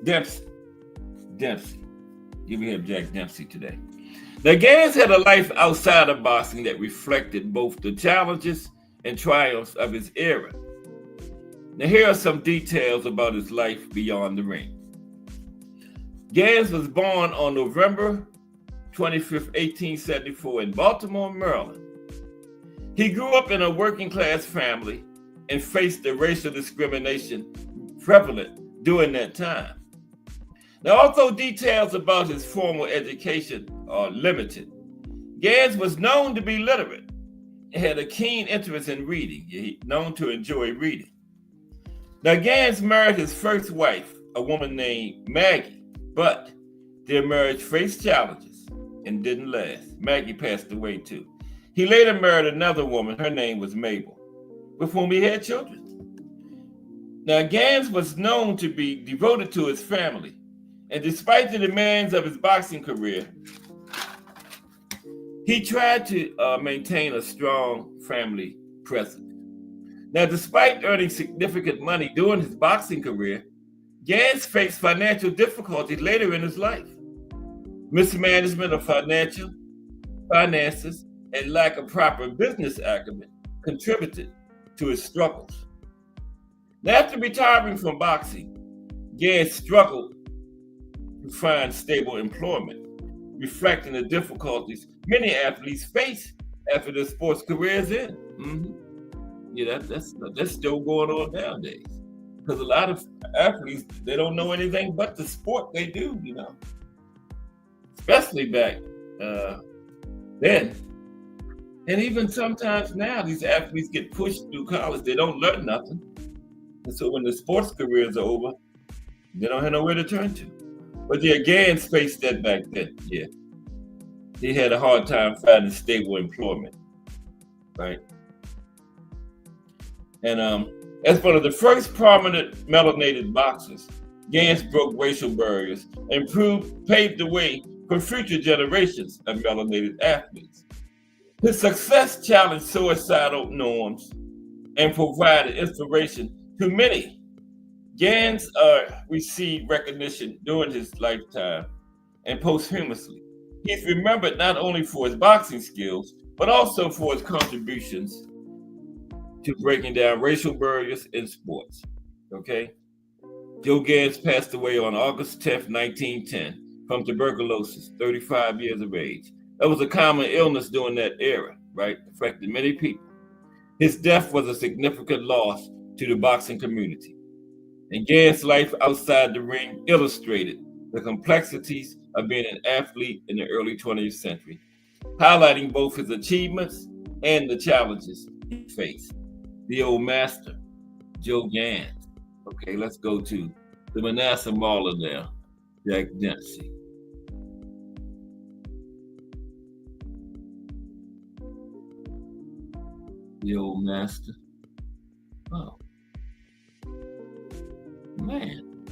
Dempsey. Give me him Jack Dempsey today. Now, Gans had a life outside of boxing that reflected both the challenges and triumphs of his era. Now, here are some details about his life beyond the ring. Gans was born on November 25th, 1874 in Baltimore, Maryland. He grew up in a working-class family and faced the racial discrimination prevalent during that time. Now, although details about his formal education are limited, Gans was known to be literate and had a keen interest in reading. He's known to enjoy reading. Now, Gans married his first wife, a woman named Maggie, but their marriage faced challenges and didn't last. Maggie passed away too. He later married another woman, her name was Mabel, with whom he had children. Now, Gans was known to be devoted to his family, and despite the demands of his boxing career, he tried to maintain a strong family presence. Now, despite earning significant money during his boxing career, Gans faced financial difficulties later in his life. Mismanagement of finances and lack of proper business acumen contributed to his struggles. Now, after retiring from boxing, Gans struggled to find stable employment, reflecting the difficulties many athletes face after their sports careers end. Yeah, that's still going on nowadays. Because a lot of athletes, they don't know anything but the sport they do, especially back then. And even sometimes now, these athletes get pushed through college. They don't learn nothing. And so when the sports careers are over, they don't have nowhere to turn to. But yeah, Gans faced that back then, yeah. He had a hard time finding stable employment, right? And as one of the first prominent melanated boxers, Gans broke racial barriers and paved the way for future generations of melanated athletes. His success challenged suicidal norms and provided inspiration to many. Gans received recognition during his lifetime and posthumously. He's remembered not only for his boxing skills, but also for his contributions to breaking down racial barriers in sports. Okay? Joe Gans passed away on August 10th, 1910 from tuberculosis, 35 years of age. That was a common illness during that era, right? Affected many people. His death was a significant loss to the boxing community. And Gans' life outside the ring illustrated the complexities of being an athlete in the early 20th century, highlighting both his achievements and the challenges he faced. The old master, Joe Gans. Okay, let's go to the Manasseh Mauler now, Jack Dempsey. The old master. Oh, man.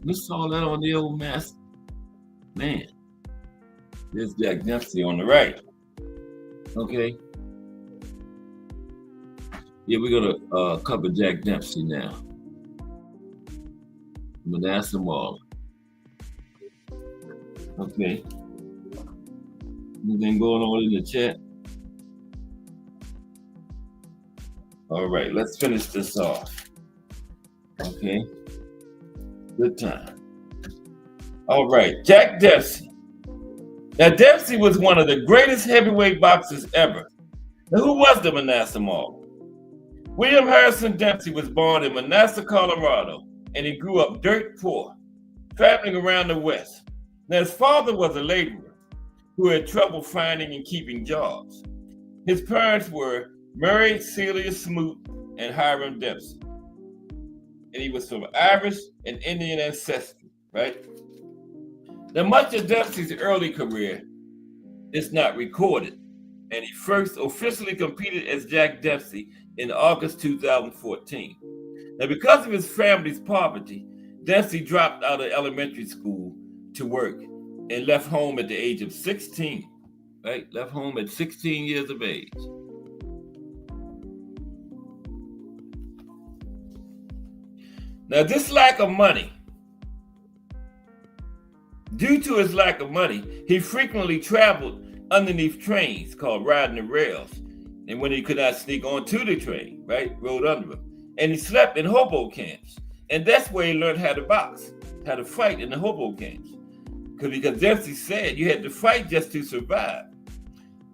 We saw that on the old master. Man, there's Jack Dempsey on the right. Okay. Yeah, we're gonna cover Jack Dempsey now. Manasseh Mall. Okay. Anything going on in the chat? All right, let's finish this off. Okay. Good time. All right, Jack Dempsey. Now, Dempsey was one of the greatest heavyweight boxers ever. Now, who was the Manasseh Mall? William Harrison Dempsey was born in Manasseh, Colorado, and he grew up dirt poor, traveling around the West. Now, his father was a laborer who had trouble finding and keeping jobs. His parents were Mary Celia Smoot and Hiram Dempsey. And he was from Irish and Indian ancestry, right? Now, much of Dempsey's early career is not recorded, and he first officially competed as Jack Dempsey in August 2014. Now, because of his family's poverty, Dempsey dropped out of elementary school to work and left home at the age of 16, right? Left home at 16 years of age. Now, this lack of money, due to his lack of money, he frequently traveled underneath trains called riding the rails. And when he could not sneak onto the train, right, rode under them. And he slept in hobo camps. And that's where he learned how to box, how to fight in the hobo camps. Because Dempsey said you had to fight just to survive.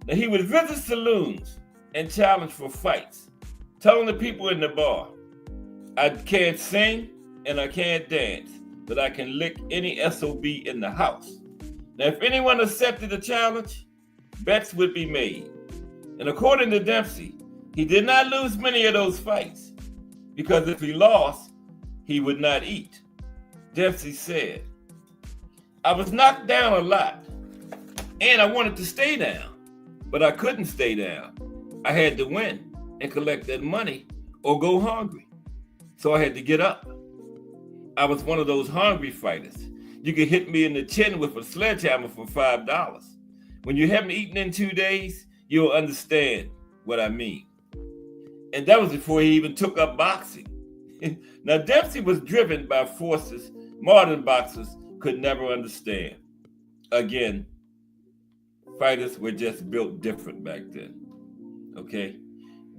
Now, he would visit saloons and challenge for fights, telling the people in the bar, I can't sing and I can't dance, but I can lick any SOB in the house. Now, if anyone accepted the challenge, bets would be made. And according to Dempsey, he did not lose many of those fights because if he lost, he would not eat. Dempsey said, I was knocked down a lot and I wanted to stay down, but I couldn't stay down. I had to win and collect that money or go hungry. So I had to get up. I was one of those hungry fighters. You could hit me in the chin with a sledgehammer for $5. When you haven't eaten in 2 days, you'll understand what I mean. And that was before he even took up boxing. Now, Dempsey was driven by forces modern boxers could never understand. Again, fighters were just built different back then. Okay?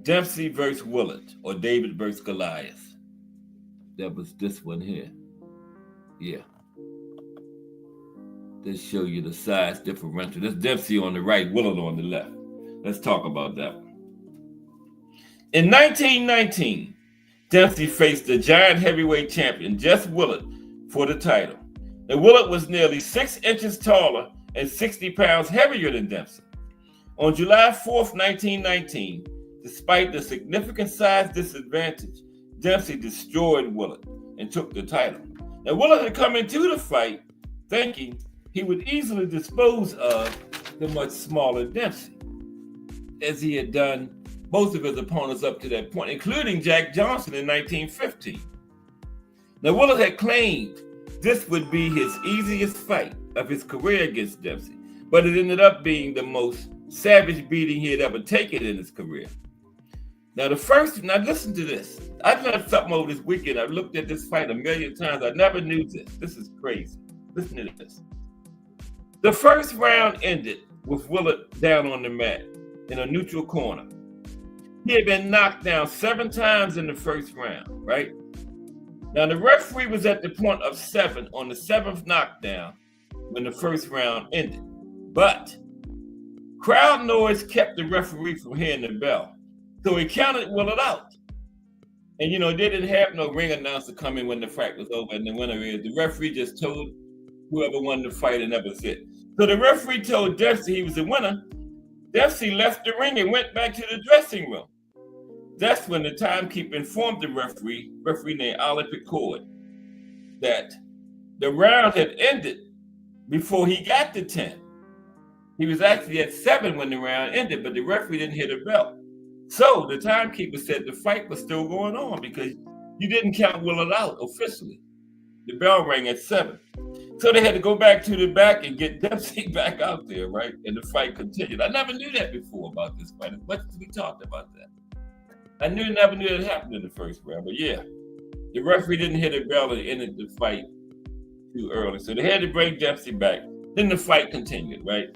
Dempsey versus Willard, or David versus Goliath. That was this one here. Yeah. Let's show you the size differential. This Dempsey on the right, Willard on the left. Let's talk about that one. In 1919, Dempsey faced the giant heavyweight champion, Jess Willard, for the title. Now, Willard was nearly 6 inches taller and 60 pounds heavier than Dempsey. On July 4th, 1919, despite the significant size disadvantage, Dempsey destroyed Willard and took the title. Now, Willard had come into the fight thinking he would easily dispose of the much smaller Dempsey, as he had done most of his opponents up to that point, including Jack Johnson in 1915. Now, Willard had claimed this would be his easiest fight of his career against Dempsey, but it ended up being the most savage beating he had ever taken in his career. Now, now listen to this. I learned something over this weekend. I've looked at this fight a million times. I never knew this. This is crazy. Listen to this. The first round ended with Willard down on the mat in a neutral corner. He had been knocked down 7 times in the first round, right? Now, the referee was at the point of 7 on the 7th knockdown when the first round ended. But crowd noise kept the referee from hearing the bell. So he counted Willard out. And, they didn't have no ring announcer come in when the fight was over and the winner is. The referee just told whoever won the fight, and that was it. So the referee told Dempsey he was the winner. Dempsey left the ring and went back to the dressing room. That's when the timekeeper informed the referee named Ollie Picord, that the round had ended before he got to 10. He was actually at 7 when the round ended, but the referee didn't hit a bell. So the timekeeper said the fight was still going on because you didn't count Willard out officially. The bell rang at 7. So they had to go back to the back and get Dempsey back out there, right? And the fight continued. I never knew that before about this fight. What we talked about that? I never knew it happened in the first round, but yeah, the referee didn't hit a bell and ended the fight too early, so they had to bring Dempsey back. Then the fight continued, right?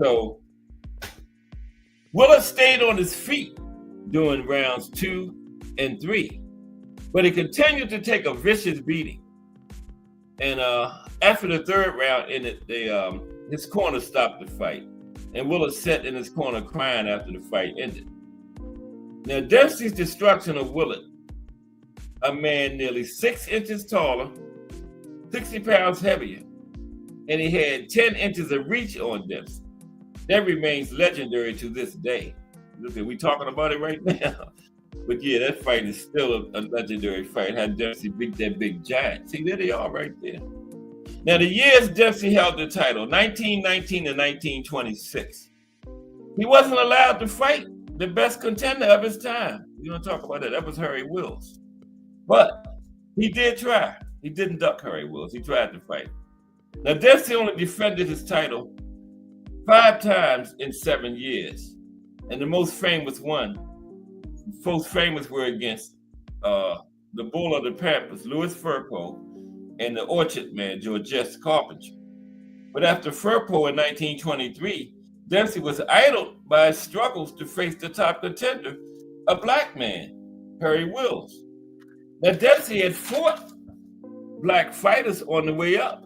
So Willard stayed on his feet during rounds 2 and 3, but he continued to take a vicious beating. And after the third round, his corner stopped the fight, and Willard sat in his corner crying after the fight ended. Now, Dempsey's destruction of Willard, a man nearly 6 inches taller, 60 pounds heavier, and he had 10 inches of reach on Dempsey, that remains legendary to this day. Look, we talking about it right now. But yeah, that fight is still a legendary fight. How Dempsey beat that big giant. See, there they are right there. Now, the years Dempsey held the title, 1919 to 1926. He wasn't allowed to fight the best contender of his time. You don't talk about that. That was Harry Wills. But he did try. He didn't duck Harry Wills. He tried to fight. Now, Dempsey only defended his title 5 times in 7 years. And the most famous were against the Bull of the Pampas, Louis Firpo, and the Orchard Man, Georges Carpenter. But after Firpo in 1923, Dempsey was idled by his struggles to face the top contender, a black man, Harry Wills. Now, Dempsey had fought black fighters on the way up,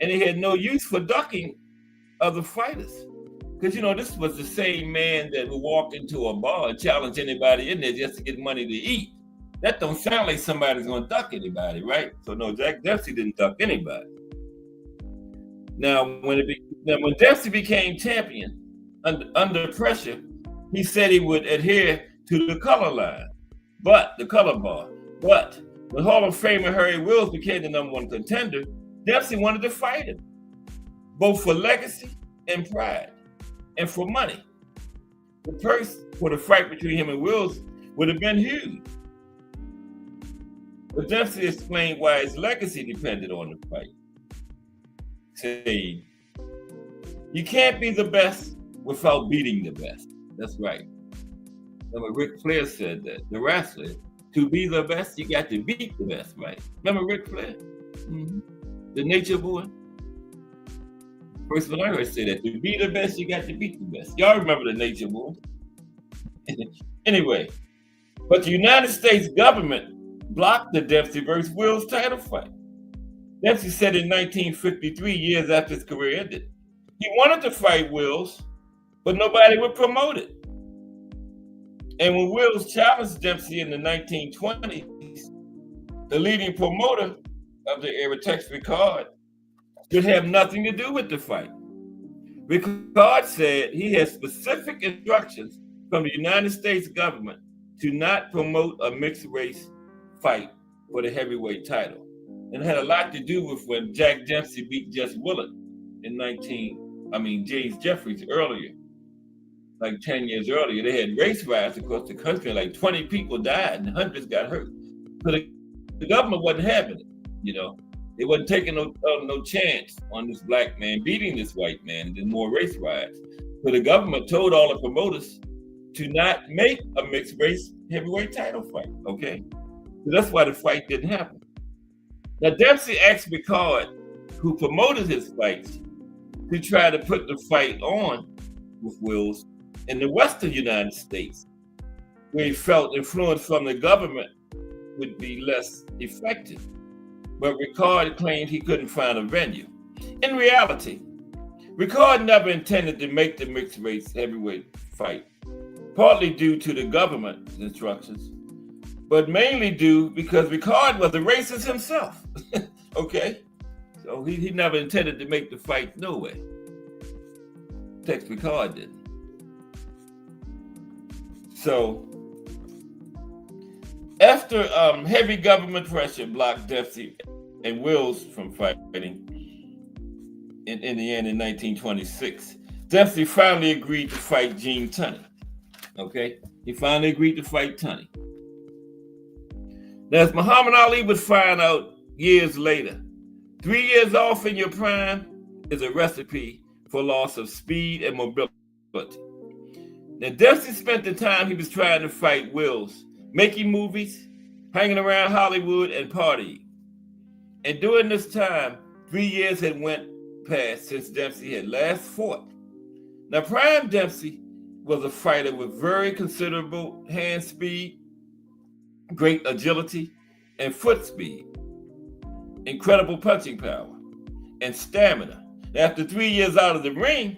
and he had no use for ducking other fighters. Because, this was the same man that would walk into a bar and challenge anybody in there just to get money to eat. That don't sound like somebody's going to duck anybody, right? So, no, Jack Dempsey didn't duck anybody. Now, when Dempsey became champion, under pressure, he said he would adhere to the color line, the color bar. But when Hall of Famer Harry Wills became the #1 contender, Dempsey wanted to fight him, both for legacy and pride, and for money. The purse for the fight between him and Wills would have been huge. But Dempsey explained why his legacy depended on the fight, saying, "You can't be the best without beating the best." That's right. Remember, Ric Flair said that, the wrestler, to be the best, you got to beat the best, right? Remember Ric Flair? Mm-hmm. The Nature Boy? First one I heard say that, to be the best, you got to beat the best. Y'all remember the Nature Boy? Anyway, but the United States government blocked the Dempsey versus Wills title fight. Dempsey said in 1953, years after his career ended, he wanted to fight Wills, but nobody would promote it. And when Wills challenged Dempsey in the 1920s, the leading promoter of the era, Tex Rickard, would have nothing to do with the fight. Rickard said he had specific instructions from the United States government to not promote a mixed race fight for the heavyweight title. And it had a lot to do with when Jack Dempsey beat Jess Willard in James Jeffries earlier, like 10 years earlier. They had race riots across the country, like 20 people died and hundreds got hurt. So the government wasn't having it, They wasn't taking no chance on this black man beating this white man and then more race riots. So the government told all the promoters to not make a mixed race heavyweight title fight, okay? So that's why the fight didn't happen. Now, Dempsey asked Rickard, who promoted his fights, to try to put the fight on with Wills in the Western United States, where he felt influence from the government would be less effective. But Rickard claimed he couldn't find a venue. In reality, Rickard never intended to make the mixed race heavyweight fight, partly due to the government's instructions, but mainly due because Rickard was a racist himself. Okay? So he never intended to make the fight, no way. Tex Rickard didn't. So after heavy government pressure blocked Dempsey and Wills from fighting in the end in 1926, Dempsey finally agreed to fight Gene Tunney. Okay? He finally agreed to fight Tunney. Now, as Muhammad Ali would find out years later. 3 years off in your prime is a recipe for loss of speed and mobility. Now, Dempsey spent the time he was trying to fight Wills making movies, hanging around Hollywood, and partying. And during this time, 3 years had went past since Dempsey had last fought. Now, Prime Dempsey was a fighter with very considerable hand speed, great agility, and foot speed, incredible punching power, and stamina. After 3 years out of the ring,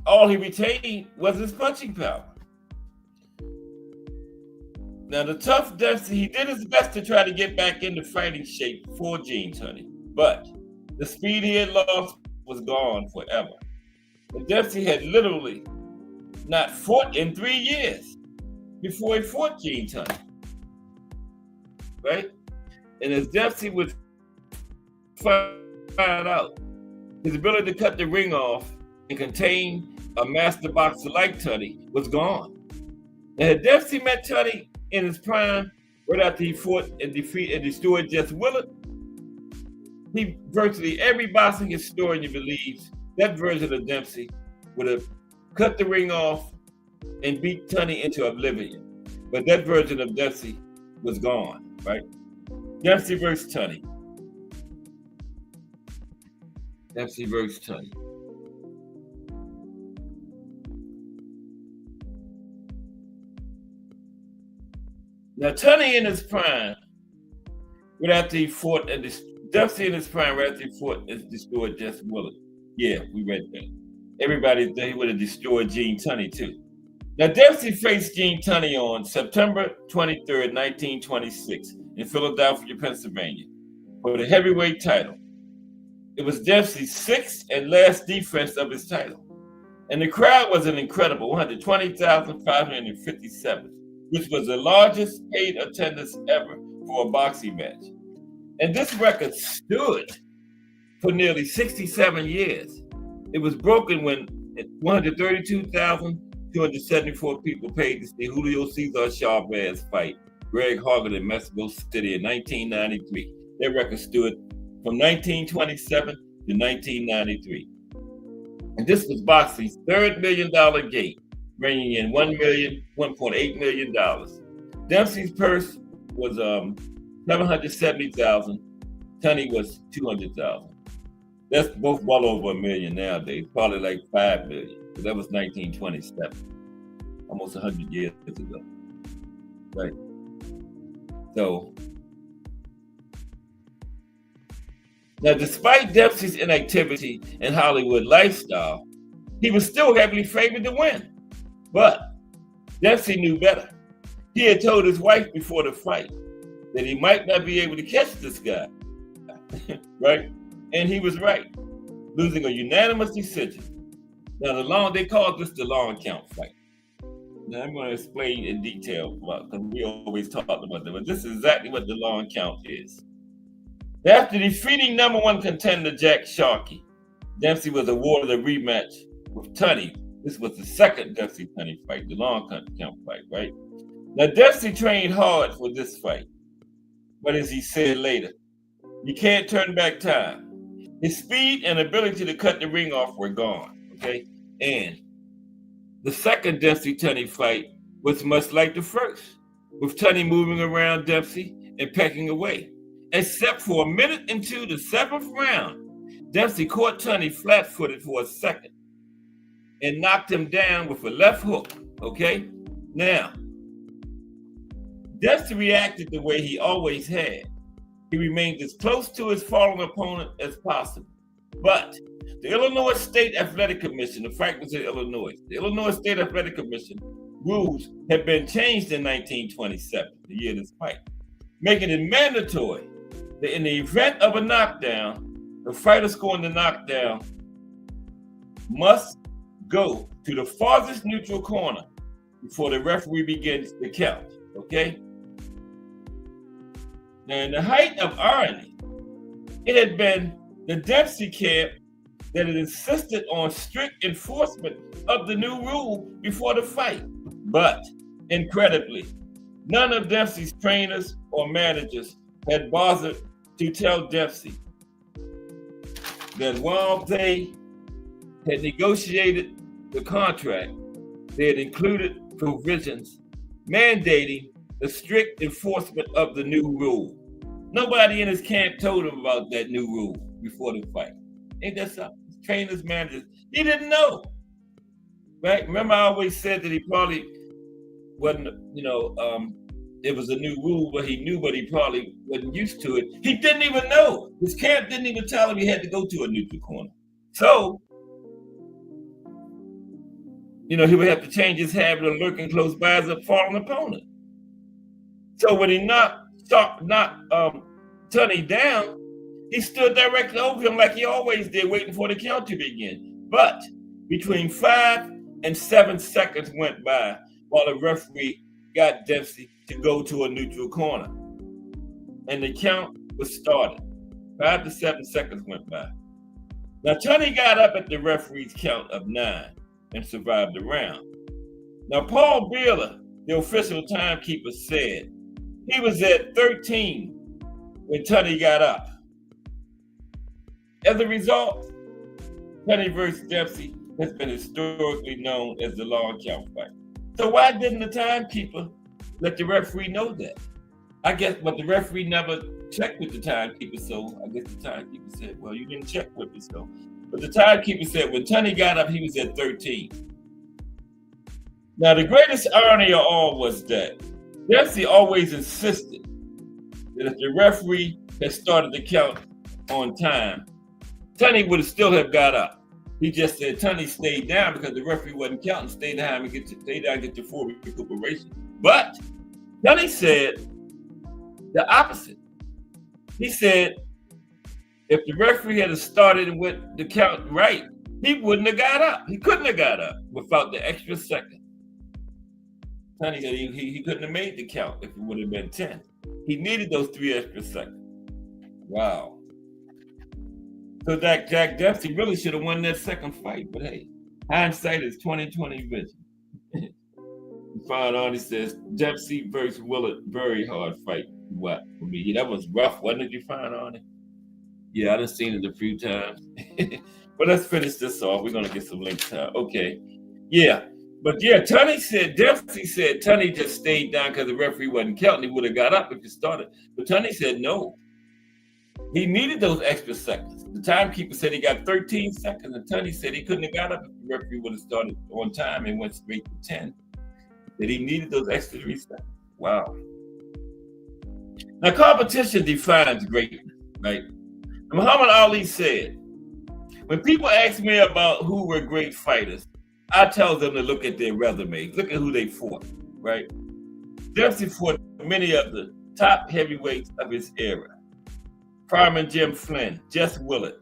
all he retained was his punching power. Now, the tough Dempsey, he did his best to try to get back into fighting shape for Gene Tunney, but the speed he had lost was gone forever. And Dempsey had literally not fought in 3 years before he fought Gene Tunney, right? And as Dempsey would find out, his ability to cut the ring off and contain a master boxer like Tunney was gone. And had Dempsey met Tunney in his prime, right after he fought and defeated and destroyed Jess Willard, virtually every boxing historian believes that version of Dempsey would have cut the ring off and beat Tunney into oblivion. But that version of Dempsey was gone, right? Dempsey versus Tunney. Dempsey versus Tunney. Now, Tunney in his prime, right after he fought, and Dempsey in his prime, right after he fought and destroyed Jess Willard. Yeah, we read that. Everybody thought he would have destroyed Gene Tunney too. Now, Dempsey faced Gene Tunney on September 23rd, 1926 in Philadelphia, Pennsylvania for the heavyweight title. It was Dempsey's sixth and last defense of his title. And the crowd was an incredible 120,557, which was the largest paid attendance ever for a boxing match. And this record stood for nearly 67 years. It was broken when 132,274 people paid to see Julio Cesar Chavez fight Greg Hargan in Mexico City in 1993. That record stood from 1927 to 1993. And this was boxing's third $1 million gate, bringing in $1.8 million. Dempsey's purse was $770,000. Tunney was $200,000. That's both well over $1 million nowadays, probably like $5 million, because that was 1927, almost 100 years ago, right? So, now despite Dempsey's inactivity and Hollywood lifestyle, he was still heavily favored to win. But Dempsey knew better. He had told his wife before the fight that he might not be able to catch this guy, right? And he was right, losing a unanimous decision. Now, they called this the long count fight. Now, I'm going to explain in detail because we always talk about that, but this is exactly what the long count is. After defeating number one contender Jack Sharkey, Dempsey was awarded a rematch with Tunney. This was the second Dempsey-Tunney fight, the long count fight, right? Now, Dempsey trained hard for this fight, but as he said later, you can't turn back time. His speed and ability to cut the ring off were gone, okay? And the second Dempsey-Tunney fight was much like the first, with Tunney moving around Dempsey and pecking away. Except for a minute into the seventh round, Dempsey caught Tunney flat-footed for a second and knocked him down with a left hook, okay? Now, Dempsey reacted the way he always had. He remained as close to his fallen opponent as possible. But the Illinois State Athletic Commission, the fight was in Illinois. The Illinois State Athletic Commission rules had been changed in 1927, the year of this fight, making it mandatory that in the event of a knockdown, the fighter scoring the knockdown must go to the farthest neutral corner before the referee begins the count, okay? Now, in the height of irony, it had been the Dempsey camp that had insisted on strict enforcement of the new rule before the fight. But, incredibly, none of Dempsey's trainers or managers had bothered to tell Dempsey that while they had negotiated the contract, they had included provisions mandating the strict enforcement of the new rule. Nobody in his camp told him about that new rule before the fight. Ain't that something? Trainers, managers, he didn't know. Right? Remember, I always said that he probably wasn't, it was a new rule, but he knew, but he probably wasn't used to it. He didn't even know. His camp didn't even tell him he had to go to a neutral corner. So, he would have to change his habit of lurking close by as a fallen opponent. So when he knocked Tunney down, he stood directly over him like he always did, waiting for the count to begin. But between 5 and 7 seconds went by while the referee got Dempsey to go to a neutral corner. And the count was started. 5 to 7 seconds went by. Now, Tunney got up at the referee's count of 9 and survived the round. Now, Paul Beeler, the official timekeeper, said he was at 13 when Tunney got up. As a result, Tunney versus Dempsey has been historically known as the long count fight. So why didn't the timekeeper let the referee know that? I guess, but the referee never checked with the timekeeper, so I guess the timekeeper said, well, you didn't check with me, so. But the timekeeper said when Tunney got up, he was at 13. Now, the greatest irony of all was that Dempsey always insisted that if the referee had started the count on time, Tunney would still have got up. He just said Tunney stayed down because the referee wasn't counting, stay down and get to full recuperation. But Tunney said the opposite. He said if the referee had started and went the count right, he wouldn't have got up. He couldn't have got up without the extra second. Tunney said he couldn't have made the count if it would have been 10. He needed those 3 extra seconds. Wow. So Jack Dempsey really should have won that second fight, but hey, hindsight is 20/20 vision. Fine Arnie says Dempsey versus Willard, very hard fight. What for me? That was rough, wasn't it? You find Arnie? Yeah, I done seen it a few times. But let's finish this off. We're gonna get some links out. Okay. Yeah. But yeah, Dempsey said Tunney just stayed down because the referee wasn't counting. He would have got up if he started. But Tunney said no. He needed those extra seconds. The timekeeper said he got 13 seconds, and Tunney said he couldn't have got up if the referee would have started on time and went straight to 10. That he needed those extra 3 seconds. Wow. Now, competition defines greatness, right? Muhammad Ali said, when people ask me about who were great fighters, I tell them to look at their resumes, look at who they fought, right? Dempsey fought many of the top heavyweights of his era. Fireman Jim Flynn, Jess Willard,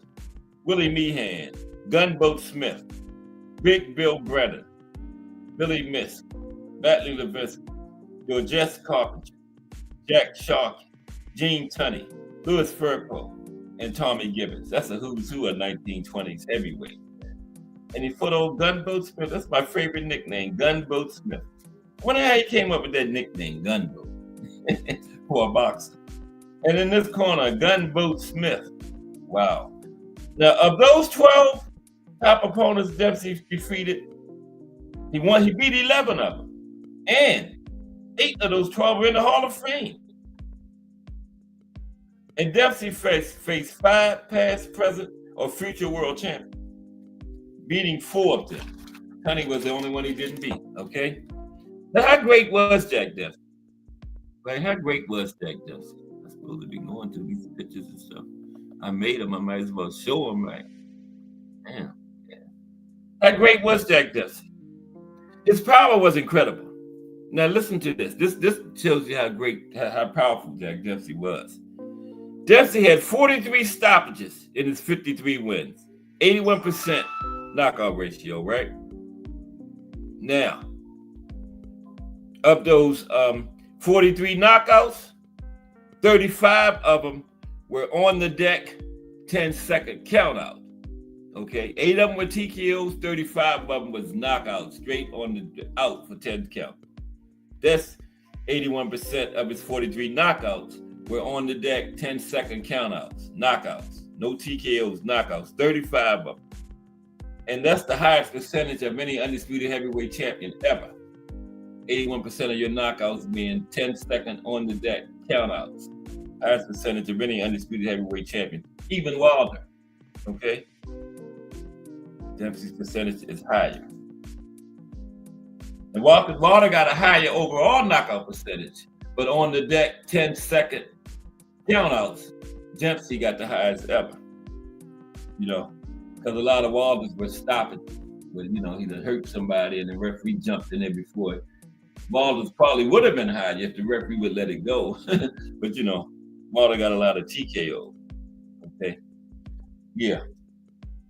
Willie Meehan, Gunboat Smith, Big Bill Brennan, Billy Misk, Batley Levinsky, Georges Carpenter, Jack Sharkey, Gene Tunney, Louis Firpo, and Tommy Gibbons. That's a who's who of 1920s heavyweight. And he fought old Gunboat Smith. That's my favorite nickname, Gunboat Smith. I wonder how he came up with that nickname, Gunboat, for a boxer. And in this corner, Gunboat Smith. Wow. Now, of those 12 top opponents Dempsey defeated, he beat 11 of them. And 8 of those 12 were in the Hall of Fame. And Dempsey faced 5 past, present, or future world champions, beating 4 of them. Tunney was the only one he didn't beat, okay? Now, how great was Jack Dempsey? Like, how great was Jack Dempsey? I'm supposed to be going through these pictures and stuff. I made them, I might as well show them, right? Damn. Yeah. How great was Jack Dempsey? His power was incredible. Now listen to this. This shows you how great, how powerful Jack Dempsey was. Dempsey had 43 stoppages in his 53 wins, 81% knockout ratio, right? Now, of those 43 knockouts, 35 of them were on the deck, 10-second count out. Okay, 8 of them were TKOs, 35 of them was knockouts, straight on the out for 10 count. That's 81% of his 43 knockouts were on the deck, 10-second countouts, knockouts, no TKOs, knockouts, 35 of them. And that's the highest percentage of any undisputed heavyweight champion ever. 81% of your knockouts being 10-second on the deck countouts. Highest percentage of any undisputed heavyweight champion, even Wilder. Okay? Dempsey's percentage is higher. And Wilder got a higher overall knockout percentage, but on the deck, 10-second countouts, Dempsey got the highest ever. You know, because a lot of Wilders were stopping when, you know, he had hurt somebody and the referee jumped in there before. Wilders probably would have been higher if the referee would let it go. But, you know, Wilder got a lot of TKO. Okay. Yeah.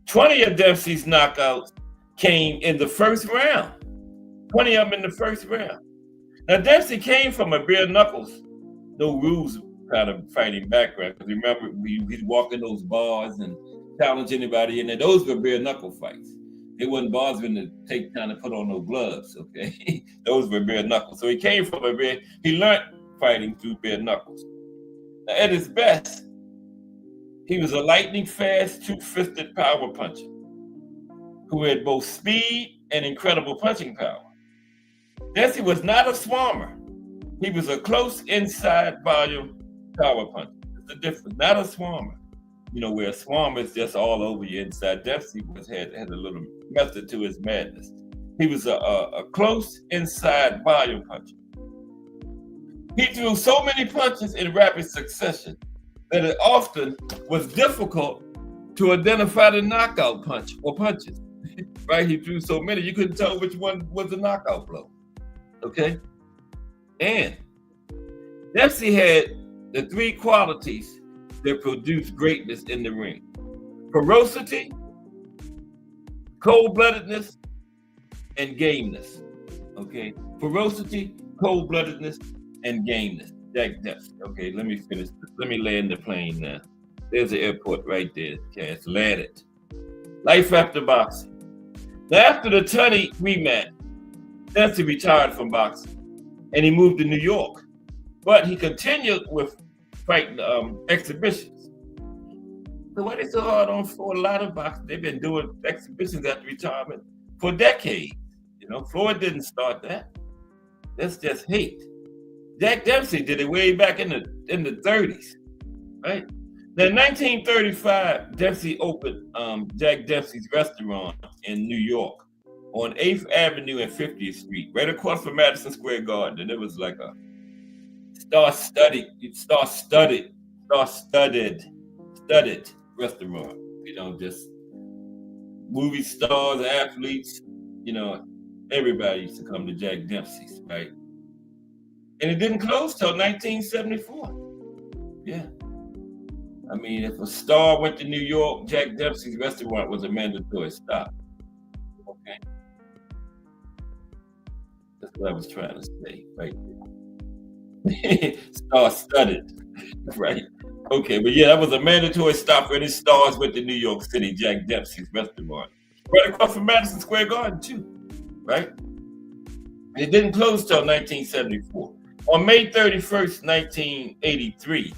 20 of Dempsey's knockouts came in the first round. 20 of them in the first round. Now, Dempsey came from a bare knuckles, no rules kind of fighting background. Because remember, he'd walk in those bars and challenge anybody in there. Those were bare knuckle fights. It wasn't bars when to take time to put on no gloves, okay? Those were bare knuckles. So he came from he learned fighting through bare knuckles. Now, at his best, he was a lightning fast, two-fisted power puncher who had both speed and incredible punching power. Dempsey was not a swarmer. He was a close inside volume power puncher. There's the difference. Not a swarmer. You know, where a swarmer is just all over you inside. Dempsey had a little method to his madness. He was a close inside volume puncher. He threw so many punches in rapid succession that it often was difficult to identify the knockout punch or punches. Right? He threw so many, you couldn't tell which one was a knockout blow. Okay? And Dempsey had the three qualities that produce greatness in the ring: ferocity, cold-bloodedness, and gameness. Okay? Ferocity, cold-bloodedness, and gameness. Jack Dempsey. Okay, let me finish. Let me land the plane now. There's the airport right there. Okay, it's landed. Life after boxing. Now, after the Tunney rematch, Dempsey retired from boxing and he moved to New York. But he continued with fighting exhibitions. So why they so hard on for a lot of boxers? They've been doing exhibitions after retirement for decades. You know, Floyd didn't start that. That's just hate. Jack Dempsey did it way back in the 30s, right? Now, in 1935, Dempsey opened Jack Dempsey's restaurant in New York on 8th Avenue and 50th Street, right across from Madison Square Garden. And it was like a star-studded restaurant. You know, just movie stars, athletes, you know, everybody used to come to Jack Dempsey's, right? And it didn't close till 1974. Yeah. I mean, if a star went to New York, Jack Dempsey's restaurant was a mandatory stop. Okay. That's what I was trying to say right there. Star-studded, right? Okay, but yeah, that was a mandatory stop for any stars went to New York City, Jack Dempsey's restaurant. Right across from Madison Square Garden, too, right? It didn't close till 1974. On May 31st, 1983,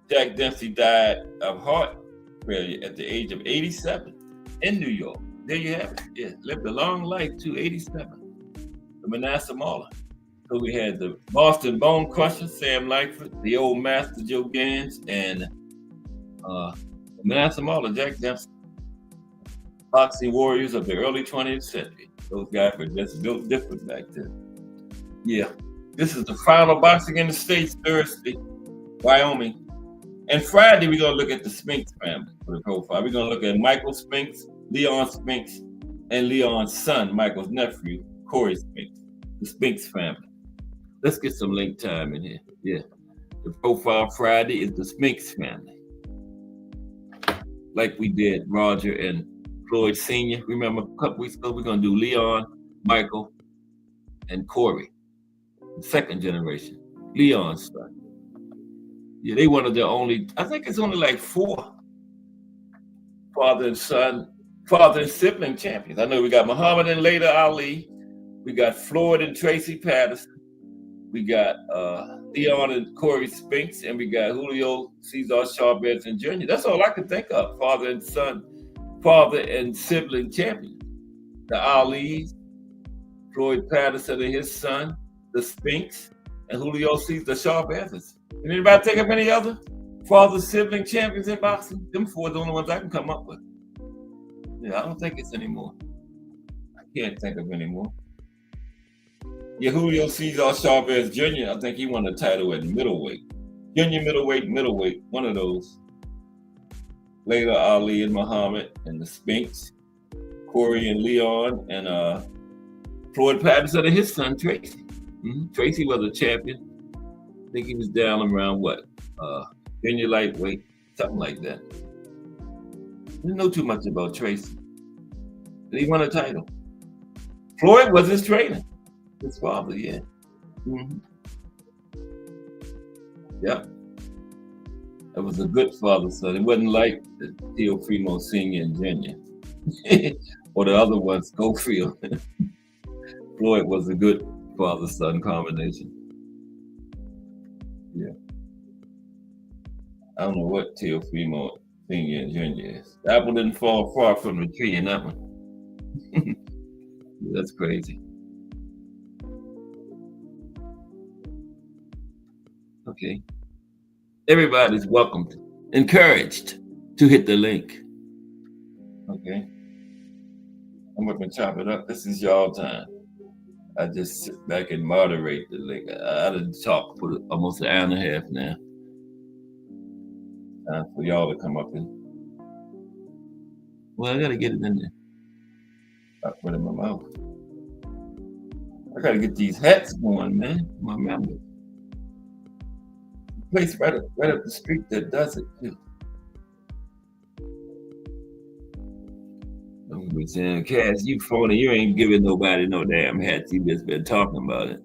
Jack Dempsey died of heart failure at the age of 87 in New York. There you have it. Yeah, lived a long life too, 87. The Manasseh Mauler. So we had the Boston Bone Crusher, Sam Langford, the old master Joe Gans, and Manasseh Mauler, Jack Dempsey. Boxing warriors of the early 20th century. Those guys were just built different back then. Yeah. This is the final Boxing in the States Thursday, Wyoming. And Friday, we're going to look at the Spinks family for the profile. We're going to look at Michael Spinks, Leon Spinks, and Leon's son, Michael's nephew, Corey Spinks, the Spinks family. Let's get some link time in here. Yeah. The profile Friday is the Spinks family. Like we did Roger and Floyd Sr. Remember a couple weeks ago, we're going to do Leon, Michael, and Corey. Second generation, Leon's son. Yeah, they one of the only, I think it's only like 4 father and sibling champions. I know we got Muhammad and later Ali. We got Floyd and Tracy Patterson. We got Leon and Corey Spinks, and we got Julio Cesar Chavez and Jr. That's all I can think of. Father and sibling champion. The Ali's, Floyd Patterson and his son, the Spinks, and Julio Cesar Chavez. Can anybody think of any other father sibling champions in boxing? Them four are the only ones I can come up with. Yeah, I don't think it's anymore. I can't think of any more. Yeah, Julio Cesar Chavez Jr., I think he won the title at middleweight. Junior middleweight, one of those. Later, Ali and Muhammad and the Spinks, Corey and Leon, and Floyd Patterson and his son, Tracy. Tracy was a champion. I think he was down around junior lightweight, something like that. Didn't know too much about Tracy. But he won a title. Floyd was his trainer. His father, yeah. Yep. That was a good father, son. It wasn't like the Teofimo Sr. and Jr. or the other ones, Schofield. Floyd was a good father-son combination. Yeah. I don't know what Teofimo Sr. and Jr. is. The apple didn't fall far from the tree in that one. That's crazy. Okay. Everybody's welcomed, encouraged to hit the link. Okay. I'm going to chop it up. This is y'all time. I just sit back and moderate the link. I done talked for almost an hour and a half now. Time for y'all to come up and. Well, I got to get it in there. I put it in my mouth. I got to get these hats going, man. My members. Place right up the street that does it too. I'm be saying, Cass, you phony, you ain't giving nobody no damn hats. You just been talking about it.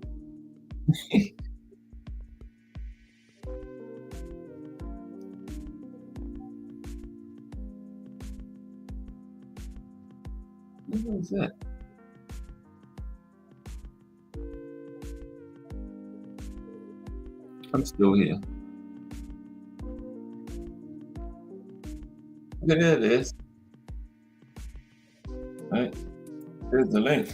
What was that? I'm still here. Okay, there it is. All right, there's the link.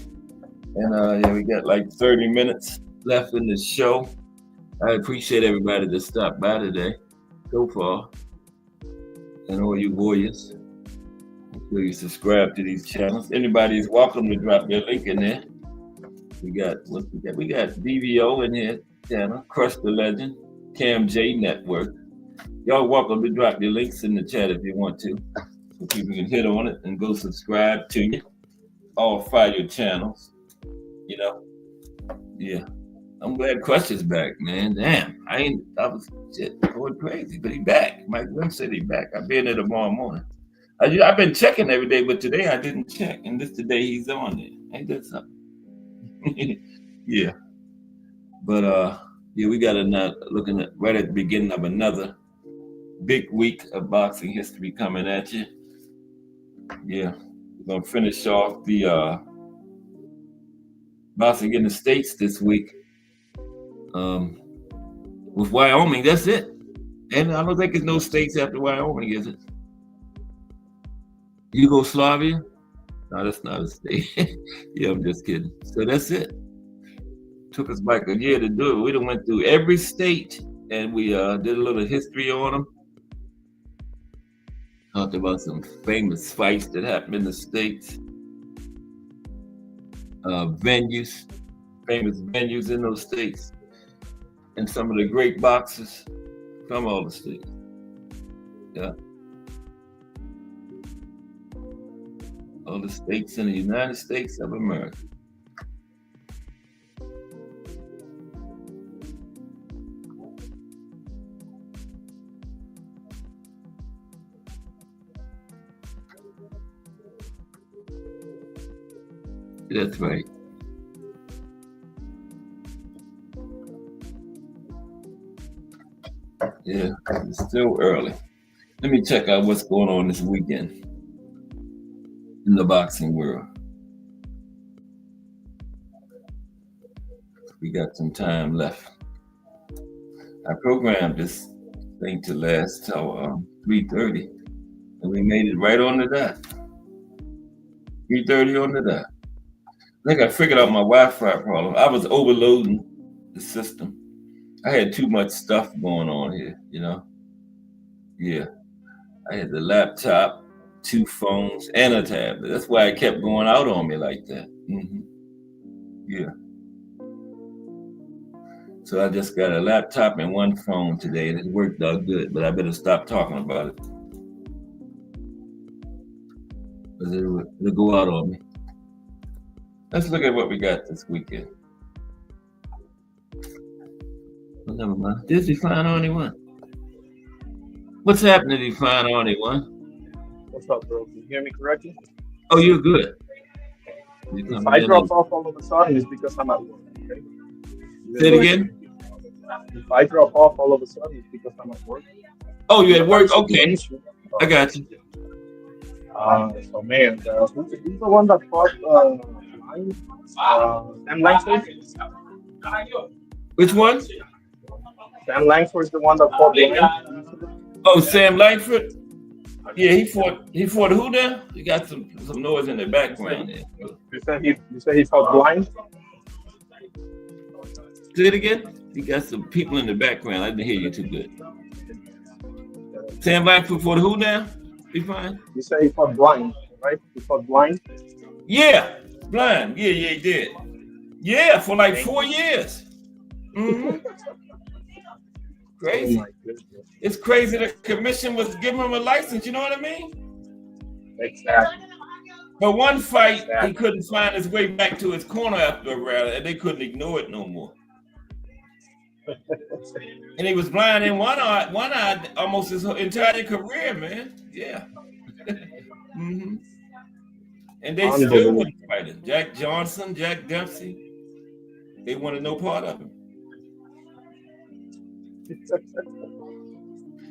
And yeah, we got like 30 minutes left in the show. I appreciate everybody that stopped by today so far. And all you warriors. Make sure you subscribe to these channels. Anybody is welcome to drop their link in there. We got DVO in here channel, Crush the Legend, Cam J Network. Y'all welcome to drop your links in the chat if you want to. So people can hit on it and go subscribe to you. All fire channels. You know. Yeah. I'm glad Crush is back, man. Damn. I was going crazy, but he back. Mike Wim said he back. I'll be in there tomorrow morning. I've been checking every day, but today I didn't check. And this today he's on there. Ain't that something? Yeah. But yeah, we got looking at right at the beginning of another big week of boxing history coming at you. Yeah. We're gonna finish off the boxing in the States this week. With Wyoming, that's it. And I don't think there's no states after Wyoming, is it? Yugoslavia? No, that's not a state. Yeah, I'm just kidding. So that's it. Took us like a year to do it. We done went through every state and we did a little history on them. Talked about some famous fights that happened in the States. Famous venues in those states. And some of the great boxers from all the states. Yeah. All the states in the United States of America. That's right. Yeah, it's still early. Let me check out what's going on this weekend in the boxing world. We got some time left. I programmed this thing to last till 3:30, and we made it right on the dot. 3:30 on the dot. I think I figured out my Wi-Fi problem. I was overloading the system. I had too much stuff going on here, you know? Yeah. I had the laptop, 2 phones, and a tablet. That's why it kept going out on me like that. Yeah. So I just got a laptop and 1 phone today, and it worked out good, but I better stop talking about it. Because it'll go out on me. Let's look at what we got this weekend. Well, never mind. Did Define Only One? What's happening, Define Only One? What's up, bro? Can you hear me correctly? Oh, you're good. If I drop off all of a sudden, it's because I'm at work. Okay? Say it again? If I drop off all of a sudden, it's because I'm at work. Oh, you at work? Okay. I got you. So, man, who's the one that fought Sam Langford? Which one? Sam Langford is the one that fought Blind. Oh, Sam Langford? Yeah, he fought who now? You got some noise in the background there. You said he fought Blind? Say it again? You got some people in the background. I didn't hear you too good. Sam Langford fought who now? Be fine. You said he fought Blind, right? He fought Blind? Yeah, Blind. Yeah, he did. Yeah, for like 4 years. Crazy. Oh my goodness. It's crazy the commission was giving him a license, you know what I mean? Exactly. But one fight, he couldn't find his way back to his corner after a round, and they couldn't ignore it no more. And he was blind in one eye almost his entire career, man. Yeah. And they still wouldn't fight him. Jack Johnson, Jack Dempsey, they wanted no part of him.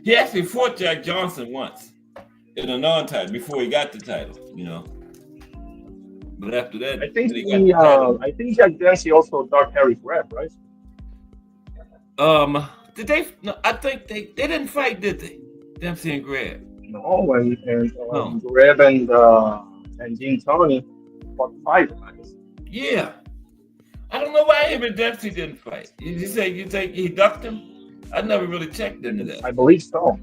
He actually fought Jack Johnson once in a non-title before he got the title, you know. But after that, I think Jack Dempsey also dark Harry Greb, right? Did they? No, I think they didn't fight, did they? Dempsey and Greb. No, and Greb and Gene Tony fought 5 times. Yeah, I don't know why him and Dempsey didn't fight. You think he ducked him? I never really checked into that. I believe so.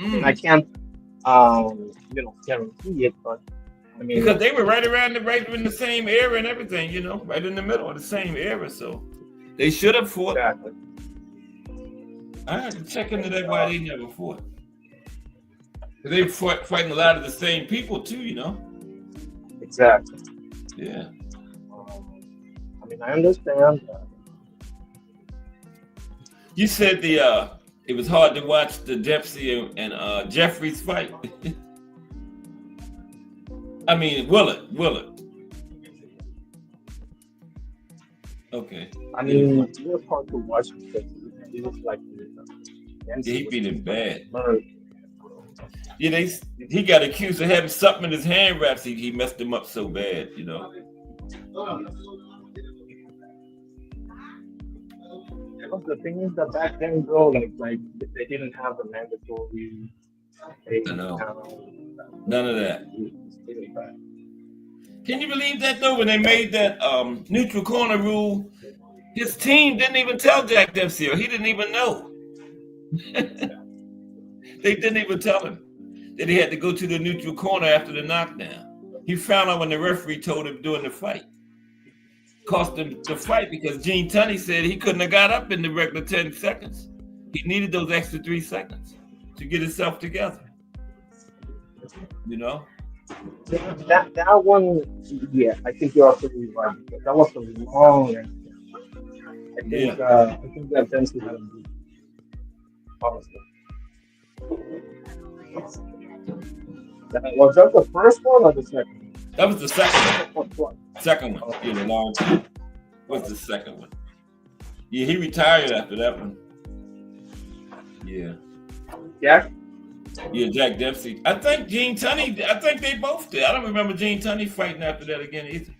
And I can't, guarantee it, but I mean, because they were right in the same era and everything, you know, right in the middle of the same era, so they should have fought. Exactly. I had to check into that why they never fought. They were fighting a lot of the same people too, you know. Exactly. Yeah. I mean, I understand that. You said it was hard to watch the Dempsey and Jeffries fight. I mean Willard. Okay. I mean, it was hard to watch because it was like he beat him bad. Yeah, he got accused of having something in his hand wraps. He messed him up so bad, you know. The thing is that back then, bro, like they didn't have the mandatory. I know. None of that. Can you believe that though? When they made that neutral corner rule, his team didn't even tell Jack Dempsey, or he didn't even know. They didn't even tell him that he had to go to the neutral corner after the knockdown. He found out when the referee told him during the fight. Cost him the fight because Gene Tunney said he couldn't have got up in the regular 10 seconds. He needed those extra 3 seconds to get himself together. You know? That one, yeah, I think you're absolutely right. That was a long. I think that Dempsey had a beat. Honestly. Was that the first one or the second? That was the second one. Second one. Yeah, the long time. Was the second one. Yeah, he retired after that one. Yeah. Jack? Yeah, Jack Dempsey. I think Gene Tunney, I think they both did. I don't remember Gene Tunney fighting after that again either.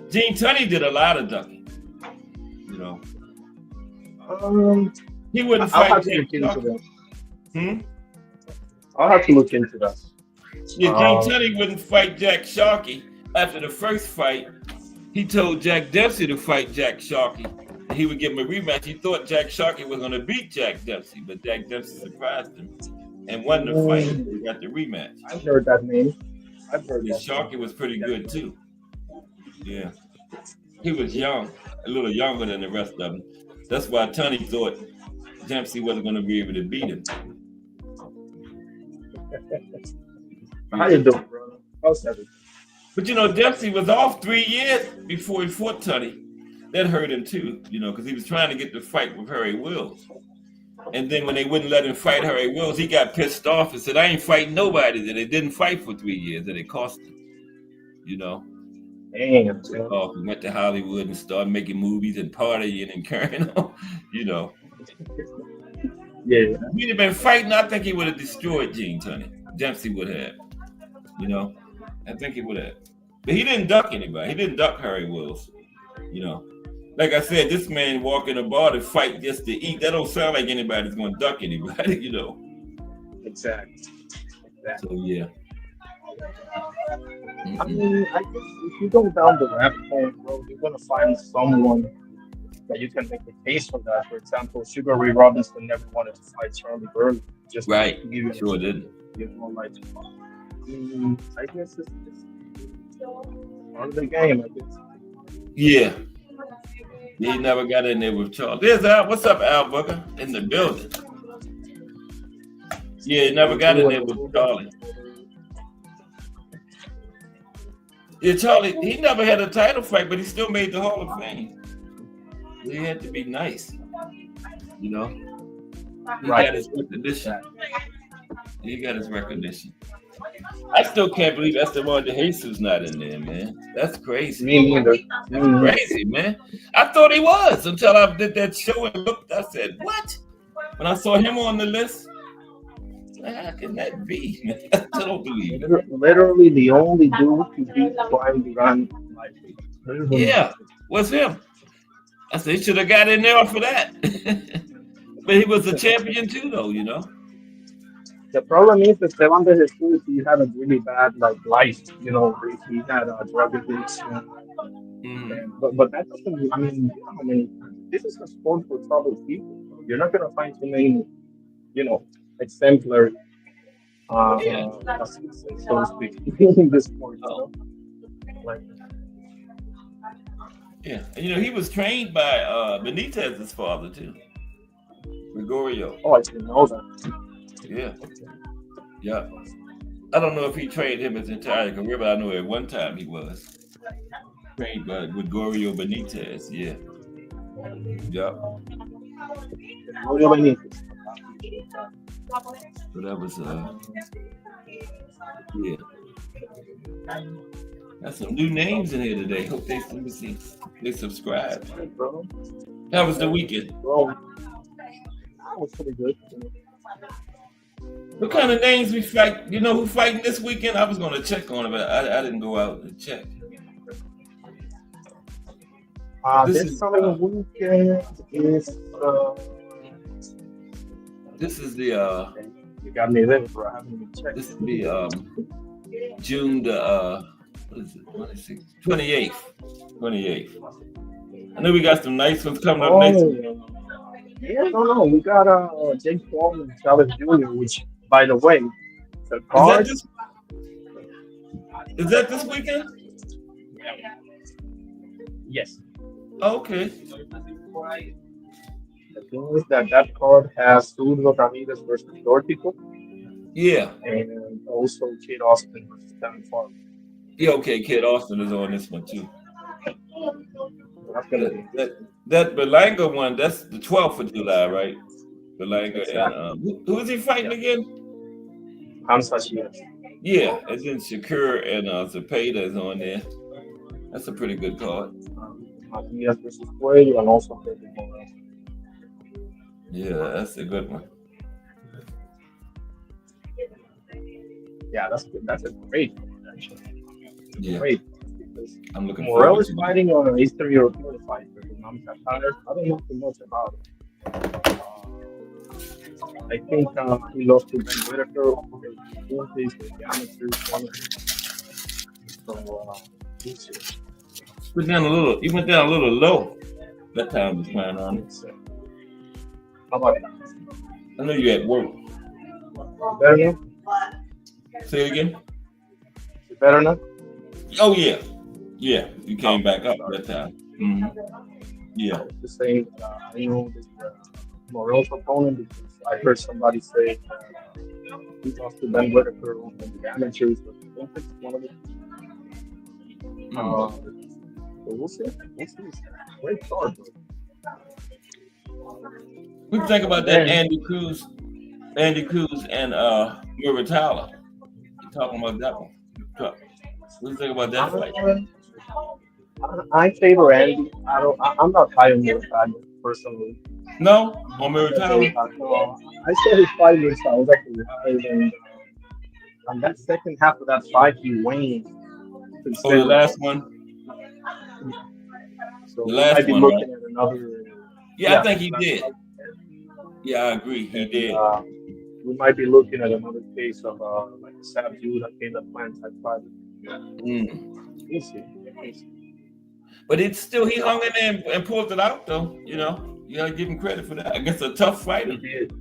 Gene Tunney did a lot of ducking. You know, Um, he wouldn't I'll fight have to Jack look into Sharkey. that. Hmm? I'll have to look into that. Yeah, Gene Um, Tunney wouldn't fight Jack Sharkey. After the first fight, he told Jack Dempsey to fight Jack Sharkey. And he would give him a rematch. He thought Jack Sharkey was going to beat Jack Dempsey, but Jack Dempsey surprised him and won the fight. He got the rematch. I've heard that name. I've heard Yeah, that. Sharkey was pretty good too. Yeah, he was young, a little younger than the rest of them. That's why Tunney thought Dempsey wasn't going to be able to beat him. How you doing, brother? How's everything? But you know, Dempsey was off 3 years before he fought Tunney. That hurt him too, you know, because he was trying to get the fight with Harry Wills. And then when they wouldn't let him fight Harry Wills, he got pissed off and said, I ain't fighting nobody. And they didn't fight for 3 years, and it cost him, you know. Damn, He went to Hollywood and started making movies and partying and carrying on, you know. Yeah. If he'd have been fighting, I think he would have destroyed Gene Tunney. Dempsey would have, you know. I think he would have. But he didn't duck anybody. He didn't duck Harry Wills, you know. Like I said, this man walk in the bar to fight just to eat. That don't sound like anybody's going to duck anybody, you know. Exactly. So, yeah. I mean, I guess if you go down the rabbit hole, bro, you're gonna find someone that you can make a case for that. For example, Sugar Ray Robinson never wanted to fight Charlie Burley. Just Right. to give you Sure didn't. you know, like, I guess it's part of the game, I guess. Yeah. He never got in there with Charlie. There's Al. What's up, Al Booker? In the building. Yeah, he never got in there with Charlie. Yeah, Charlie, he never had a title fight, but he still made the Hall of Fame. He had to be nice, you know. He got his recognition. He got his recognition. I still can't believe Esteban de Jesus not in there, man. That's crazy. Me neither. That's crazy, man. I thought he was until I did that show and looked. I said, "What?" When I saw him on the list, how can that be? I still don't believe it. Literally the only dude who beat Brian Durant. Yeah, was him. I said he should have got in there for that. But he was a champion too, though, you know. The problem is that Esteban de Jesus, he had a really bad life, you know. He had a drug addiction, but that doesn't. I mean, this is a sport for troubled people. You're not gonna find too many, you know, exemplary, so to speak, in this sport. You know? Yeah, and you know he was trained by Benitez's father too, Gregorio. Oh, I didn't know that. Yeah. Yeah. I don't know if he trained him his entire career, but I know at one time he was trained by Gregorio Benitez. Yeah. Yeah. So that was yeah. Got some new names in here today. Hope they subscribe. That was the weekend. Well, that was pretty good. What kind of names we fight? You know who fighting this weekend? I was going to check on it, but I didn't go out and check. This coming weekend is. This is the. You got me there, bro. I haven't even checked. This is the June the what is it? 26th, 28th. I know we got some nice ones coming up next week. Yeah, no. We got Jake Paul and Chavez Jr., which, by the way, the card. Is that this weekend? Yes. Oh, okay. The thing is that card has Surdo Ramirez versus Dortico. Yeah. And also Kid Austin versus Devin Farmer. Yeah, okay. Kid Austin is on this one too. That Berlanga one, that's the 12th of July, right? Berlanga and who is he fighting again? Hamza Chiaz. Yeah, and then Shakur and Zepeda is on there. That's a pretty good card. Matias versus Cuello and also David Morales. Yeah, that's a good one. Yeah, that's a great one, actually. Yeah. Great. I'm looking Morales forward to fighting on an Eastern European fighter, Tatar. I don't know too much about him. I think he lost to Ben Whitaker. He's the amateur one. So He went down a little low. That time was flying on it. how about it? I know you're at work. Better now? Say it again. Better now? Oh yeah, you came back up that time. Yeah. The same. I know this Morel's opponent because I heard somebody say he lost to Ben Whitaker on the amateurs with the Olympics, one of them. So we'll see. It's great card. What do you think about that Andy Cruz and Muratala? You're talking about that one. What do you think about that fight? I favor Andy. I'm not high on Muratala personally. No, on Muratala. No, I said his fight was I was actually higher than on that second half of that fight he waned. Oh, the last one. So The we last might be one, looking right? at another. Yeah, I think he did. Yeah, I agree. He did. We might be looking at another case of like a subdued Caleb Plant type fight. We'll see. But it's still he hung in there and pulled it out though. You gotta give him credit for that. I guess a tough fighter. He did.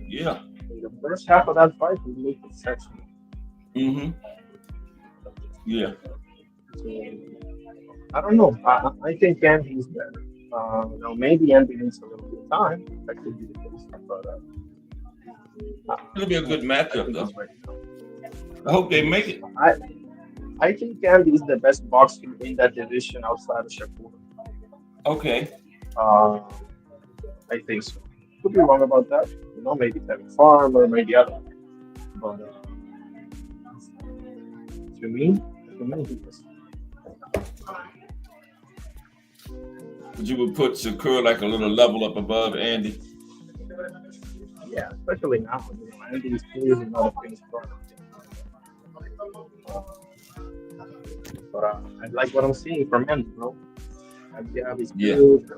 Yeah. The first half of that fight was looked exceptional. Yeah. So, I don't know. I think Andy's better. Maybe Andy needs a little bit of time. That could be the case. But It'll be a good matchup though. I hope they make it. I think Andy is the best boxer in that division outside of Shakur. Okay. I think so. Could be wrong about that. Maybe Kevin Farmer, maybe other. But to me, he was. But you would put Shakur like a little level up above Andy. Yeah, especially now. Andy is clearly not a finished product. But I like what I'm seeing from Andy, bro. He's good.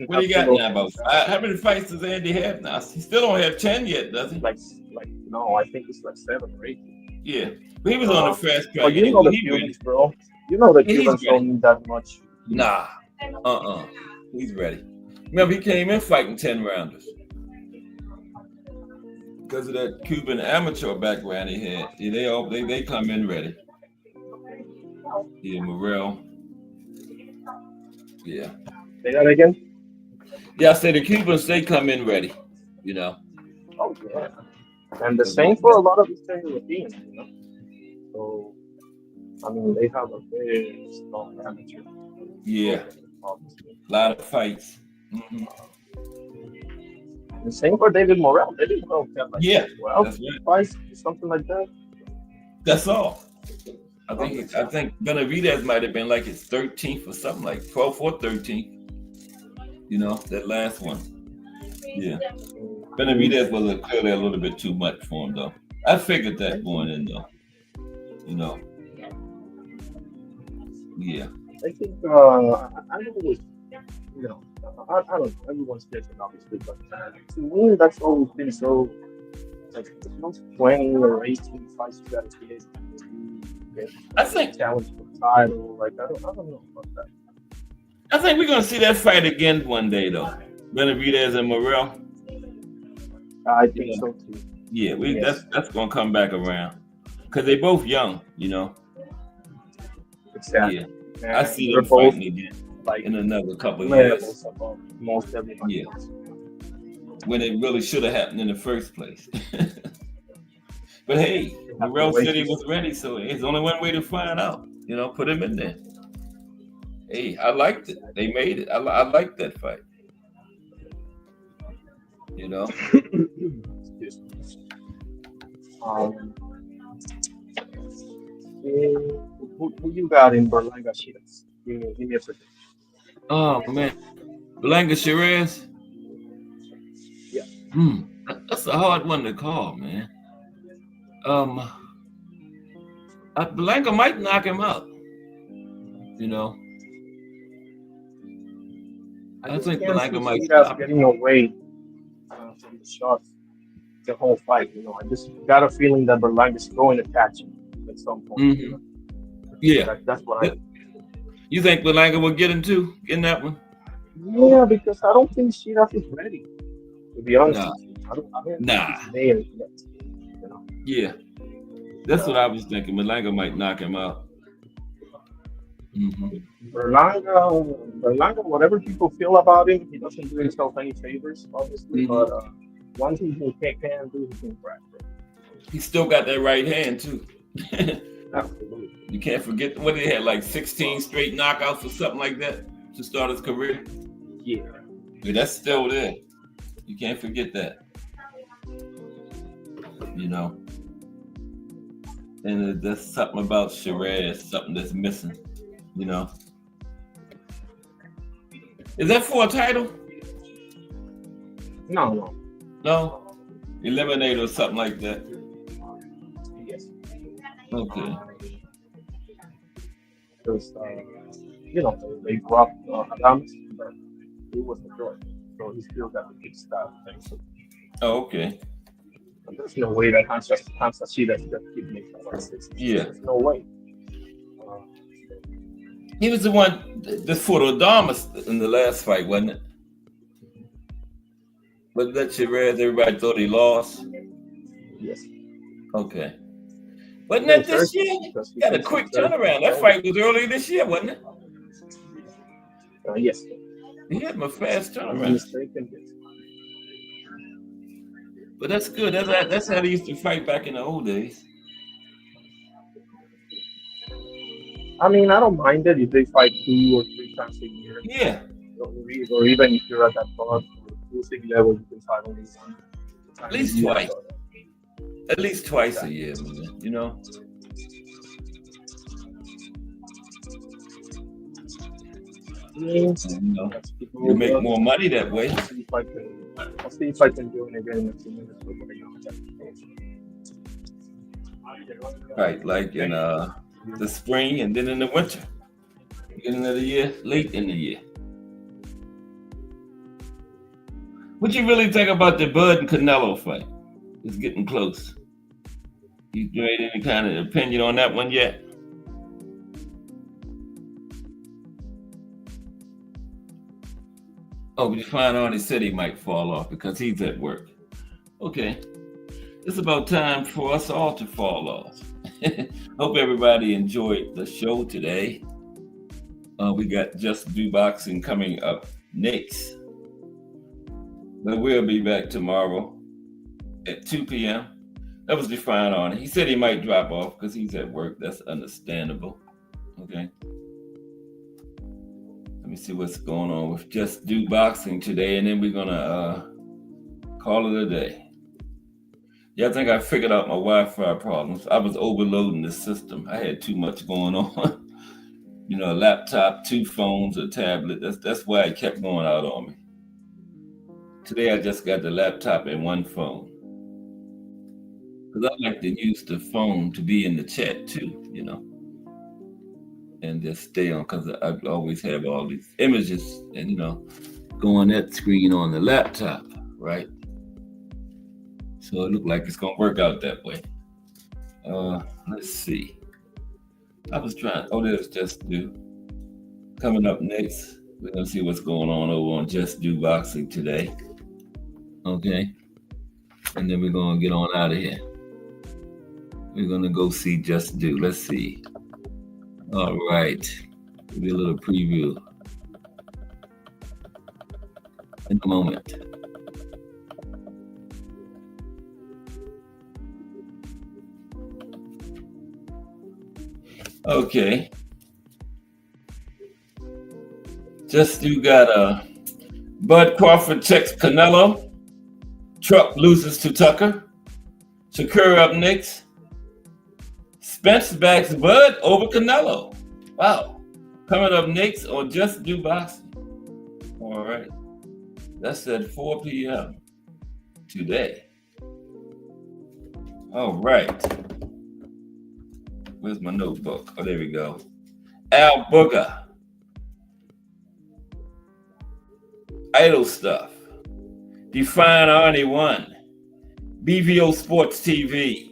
What do you got now, about how many fights does Andy have now? He still don't have 10 yet, does he? No, I think it's like 7 or 8. Yeah, but he was on the fast track. But you know the Cubans, bro. You know the Cubans don't need that much. Nah. He's ready. Remember, he came in fighting 10 rounders because of that Cuban amateur background he had. Yeah, they come in ready. Yeah, Morrell. Yeah. Say that again. Yeah, I say the Cubans, they come in ready. Oh yeah. And the same for a lot of Eastern Europeans, So, I mean, they have a very strong amateur. Yeah. A lot of fights. The same for David Morrell. David Morrell got like 12 fights, something like that. That's all. I think Benavidez might have been like his 13th or something, like 12th or 13th. That last one. Yeah. Benavidez was clearly a little bit too much for him, though. I figured that going in, though. Yeah. I think I always, I don't know. Everyone's different, obviously, but to me, that's always been so. Like, 20 or 18 fights you got to get. I think challenge for the title. Like, I don't know about that. I think we're gonna see that fight again one day, though. Benavidez and Morrell. I think so too. Yeah, that's gonna come back around because they both young, Exactly. Yeah, I see them fighting again, like in another couple of years. Most everybody. Yeah. When it really should have happened in the first place. But hey, Morrell said he was ready, so it's only one way to find out. Put him in there. Hey, I liked it. They made it. I liked that fight. Who you got in Berlanga Shields? Give me a prediction. Oh man, Berlanga Shields. Yeah. That's a hard one to call, man. Berlanga might knock him out. You know, I just think can't Malanga see might Shiraz stop him. getting away from the shots the whole fight. I just got a feeling that Berlanga's going to catch him at some point. Hmm. Yeah. That's what I. You think Malanga will get him too in that one? Yeah, because I don't think Shiraz is ready. To be honest Nah. with you, I don't think Nah. he's there yet. Yeah. That's what I was thinking. Malanga might knock him out. Mm-hmm. Berlanga, whatever people feel about him, he doesn't do himself any favors, obviously. Mm-hmm. But once he can do, he can crack. He still got that right hand too. Absolutely. You can't forget what he had, like 16 straight knockouts or something like that to start his career. Yeah. But that's still there. You can't forget that. And there's something about Shiraz, something that's missing. Is that for a title? No. No? Eliminate or something like that. Yes. Okay. Because they dropped Adams, but he was the draw, so he still got the big style thing. Oh, okay. But there's no way that Hansa Shiraz just keep making 160. Yeah. There's no way. He was the one that fought Adamas in the last fight, wasn't it? But that Shiraz, everybody thought he lost. Yes. Okay. Wasn't that this year? He had a quick turnaround. That fight was earlier this year, wasn't it? Yes. He had a fast I'm turnaround. mistaken. But that's good. That's how they used to fight back in the old days. I mean, I don't mind it if they fight 2 or 3 times a year. Yeah. Or even if you're at that top music level, you can fight only one. At least twice. At least twice a year, man. You make more money that way. I'll see if I can do it again in a few minutes. Right, like in the spring and then in the winter. Beginning of the year, late in the year. What you really think about the Bud and Canelo fight? It's getting close. You made any kind of opinion on that one yet? Oh, but find out he said he might fall off because he's at work. Okay. It's about time for us all to fall off. Hope everybody enjoyed the show today. We got Just Do Boxing coming up next. But we'll be back tomorrow at 2 p.m. That was Define on. He said he might drop off because he's at work. That's understandable. Okay. Let me see what's going on with Just Do Boxing today, and then we're gonna call it a day. Yeah, I think I figured out my Wi-Fi problems. I was overloading the system. I had too much going on. A laptop, 2 phones, a tablet. That's why it kept going out on me. Today I just got the laptop and 1 phone. Because I like to use the phone to be in the chat too, and just stay on, because I always have all these images and, go on that screen on the laptop, right? So it looked like it's going to work out that way. Let's see. I was trying, there's Just Do. Coming up next, we're going to see what's going on over on Just Do Boxing today. Okay? And then we're going to get on out of here. We're going to go see Just Do. Let's see. All right. Give you a little preview in a moment. Okay. Just Do got Bud Crawford checks Canelo. Truck loses to Tucker. Shakur up next. Spence backs Bud over Canelo. Wow. Coming up next on Just Do Boxing. All right. That's at 4 p.m. today. All right. Where's my notebook? Oh, there we go. Al Booger, Idle Stuff, Define Arnie One, BVO Sports TV,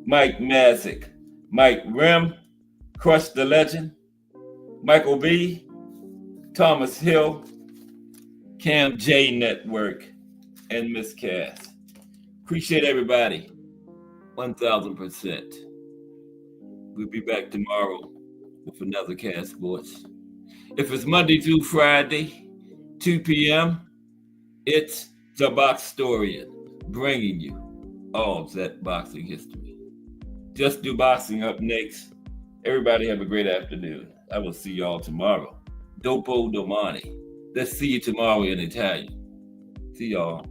Mike Mazik, Mike Rim, Crush the Legend, Michael B, Thomas Hill, Cam J Network, and Miss Cass. Appreciate everybody. 1000%. We'll be back tomorrow with another Cass Sports. If it's Monday through Friday, 2 p.m., it's the Boxtorian bringing you all of that boxing history. Just Do Boxing up next. Everybody have a great afternoon. I will see y'all tomorrow. Dopo domani. Let's see you tomorrow in Italian. See y'all.